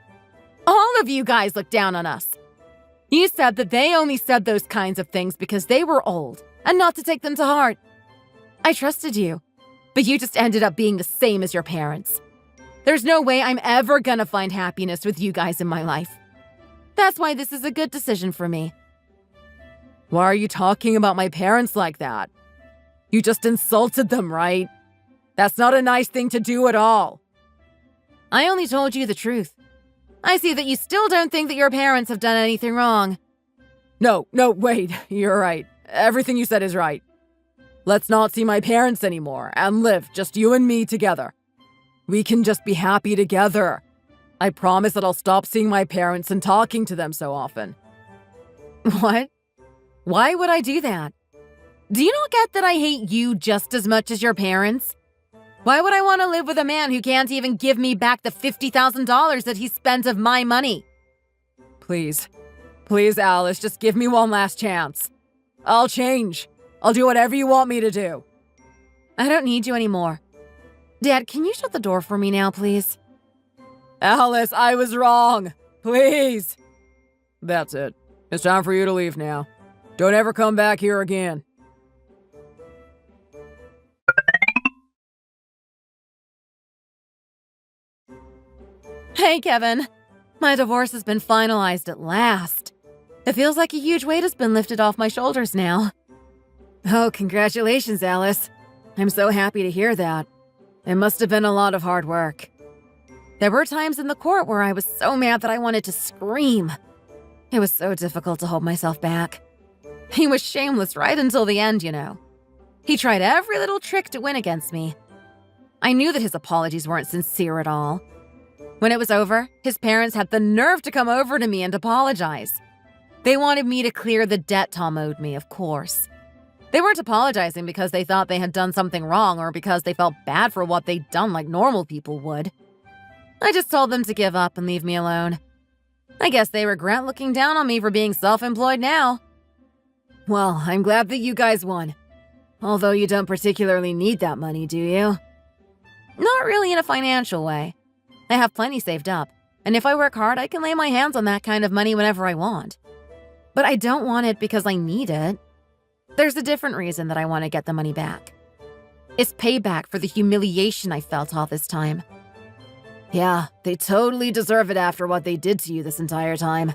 All of you guys looked down on us. You said that they only said those kinds of things because they were old and not to take them to heart. I trusted you, but you just ended up being the same as your parents. There's no way I'm ever gonna find happiness with you guys in my life. That's why this is a good decision for me. Why are you talking about my parents like that? You just insulted them, right? That's not a nice thing to do at all. I only told you the truth. I see that you still don't think that your parents have done anything wrong. No, wait, you're right. Everything you said is right. Let's not see my parents anymore and live just you and me together. We can just be happy together. I promise that I'll stop seeing my parents and talking to them so often. What? Why would I do that? Do you not get that I hate you just as much as your parents? Why would I want to live with a man who can't even give me back the $50,000 that he spent of my money? Please. Please, Alice, just give me one last chance. I'll change. I'll do whatever you want me to do. I don't need you anymore. Dad, can you shut the door for me now, please? Alice, I was wrong. Please. That's it. It's time for you to leave now. Don't ever come back here again. Hey, Kevin. My divorce has been finalized at last. It feels like a huge weight has been lifted off my shoulders now. Oh, congratulations, Alice. I'm so happy to hear that. It must have been a lot of hard work. There were times in the court where I was so mad that I wanted to scream. It was so difficult to hold myself back. He was shameless right until the end, you know. He tried every little trick to win against me. I knew that his apologies weren't sincere at all. When it was over, his parents had the nerve to come over to me and apologize. They wanted me to clear the debt Tom owed me, of course. They weren't apologizing because they thought they had done something wrong or because they felt bad for what they'd done like normal people would. I just told them to give up and leave me alone. I guess they regret looking down on me for being self-employed now. Well, I'm glad that you guys won. Although you don't particularly need that money, do you? Not really in a financial way. I have plenty saved up, and if I work hard, I can lay my hands on that kind of money whenever I want. But I don't want it because I need it. There's a different reason that I want to get the money back. It's payback for the humiliation I felt all this time. Yeah, they totally deserve it after what they did to you this entire time.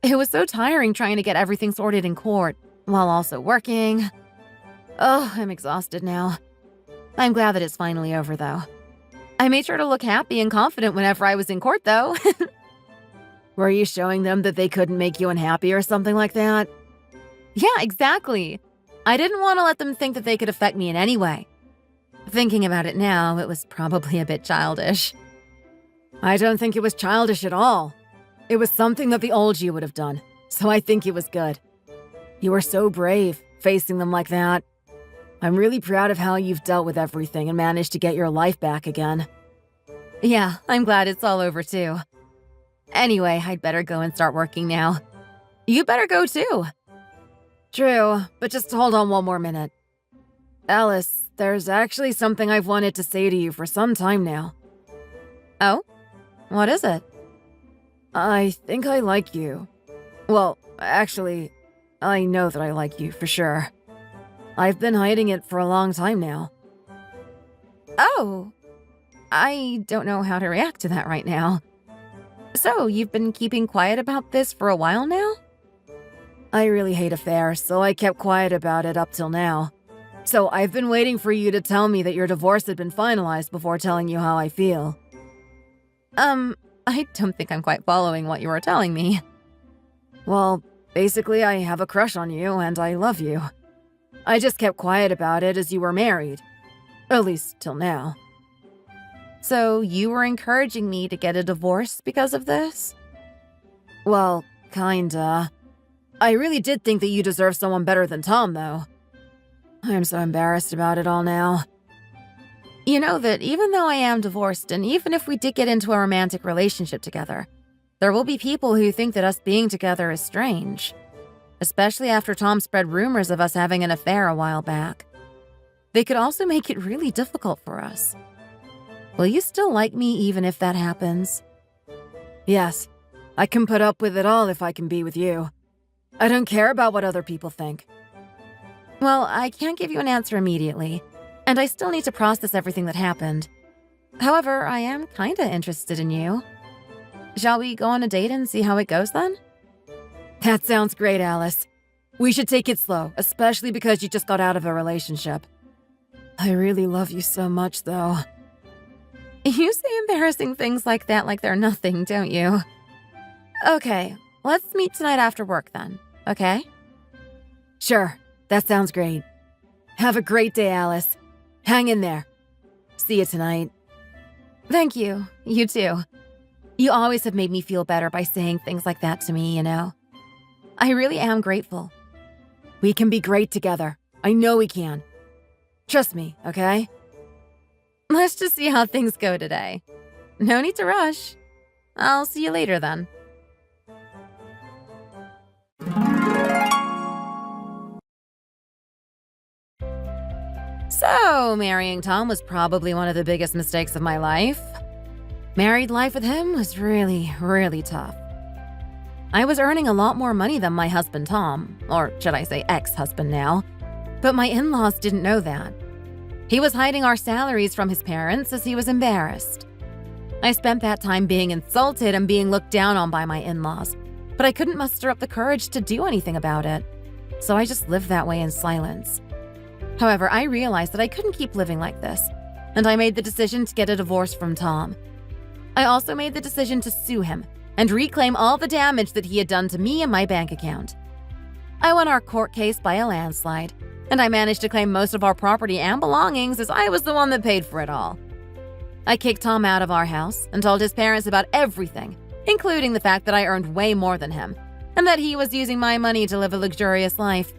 It was so tiring trying to get everything sorted in court, while also working. Oh, I'm exhausted now. I'm glad that it's finally over, though. I made sure to look happy and confident whenever I was in court, though. Were you showing them that they couldn't make you unhappy or something like that? Yeah, exactly. I didn't want to let them think that they could affect me in any way. Thinking about it now, it was probably a bit childish. I don't think it was childish at all. It was something that the old you would have done, so I think it was good. You were so brave, facing them like that. I'm really proud of how you've dealt with everything and managed to get your life back again. Yeah, I'm glad it's all over too. Anyway, I'd better go and start working now. You better go too. True, but just hold on one more minute. Alice, there's actually something I've wanted to say to you for some time now. Oh? What is it? I think I like you. Well, actually, I know that I like you for sure. I've been hiding it for a long time now. Oh, I don't know how to react to that right now. So, you've been keeping quiet about this for a while now? I really hate affairs, so I kept quiet about it up till now. So I've been waiting for you to tell me that your divorce had been finalized before telling you how I feel. I don't think I'm quite following what you were telling me. Well, basically I have a crush on you and I love you. I just kept quiet about it as you were married. At least till now. So you were encouraging me to get a divorce because of this? Well, kinda. I really did think that you deserved someone better than Tom, though. I'm so embarrassed about it all now. You know that even though I am divorced, and even if we did get into a romantic relationship together, there will be people who think that us being together is strange. Especially after Tom spread rumors of us having an affair a while back. They could also make it really difficult for us. Will you still like me even if that happens? Yes, I can put up with it all if I can be with you. I don't care about what other people think. Well, I can't give you an answer immediately, and I still need to process everything that happened. However, I am kinda interested in you. Shall we go on a date and see how it goes then? That sounds great, Alice. We should take it slow, especially because you just got out of a relationship. I really love you so much, though. You say embarrassing things like that like they're nothing, don't you? Okay, let's meet tonight after work then, okay? Sure, that sounds great. Have a great day, Alice. Hang in there. See you tonight. Thank you. You too. You always have made me feel better by saying things like that to me, you know? I really am grateful. We can be great together. I know we can. Trust me, okay? Let's just see how things go today. No need to rush. I'll see you later then. So, marrying Tom was probably one of the biggest mistakes of my life. Married life with him was really, really tough. I was earning a lot more money than my husband Tom, or should I say ex-husband now, but my in-laws didn't know that. He was hiding our salaries from his parents as he was embarrassed. I spent that time being insulted and being looked down on by my in-laws, but I couldn't muster up the courage to do anything about it, so I just lived that way in silence. However, I realized that I couldn't keep living like this, and I made the decision to get a divorce from Tom. I also made the decision to sue him and reclaim all the damage that he had done to me and my bank account. I won our court case by a landslide, and I managed to claim most of our property and belongings as I was the one that paid for it all. I kicked Tom out of our house and told his parents about everything, including the fact that I earned way more than him, and that he was using my money to live a luxurious life.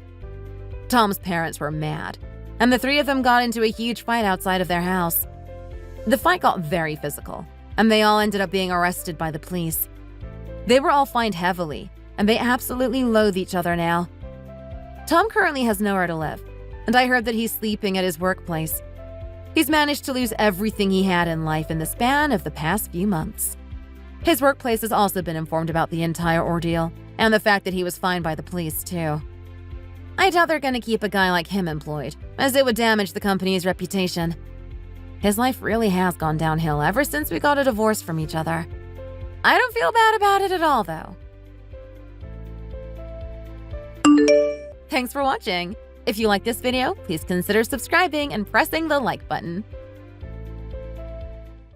Tom's parents were mad, and the three of them got into a huge fight outside of their house. The fight got very physical, and they all ended up being arrested by the police. They were all fined heavily, and they absolutely loathe each other now. Tom currently has nowhere to live, and I heard that he's sleeping at his workplace. He's managed to lose everything he had in life in the span of the past few months. His workplace has also been informed about the entire ordeal, and the fact that he was fined by the police, too. I doubt they're gonna keep a guy like him employed, as it would damage the company's reputation. His life really has gone downhill ever since we got a divorce from each other. I don't feel bad about it at all, though. Thanks for watching. If you like this video, please consider subscribing and pressing the like button.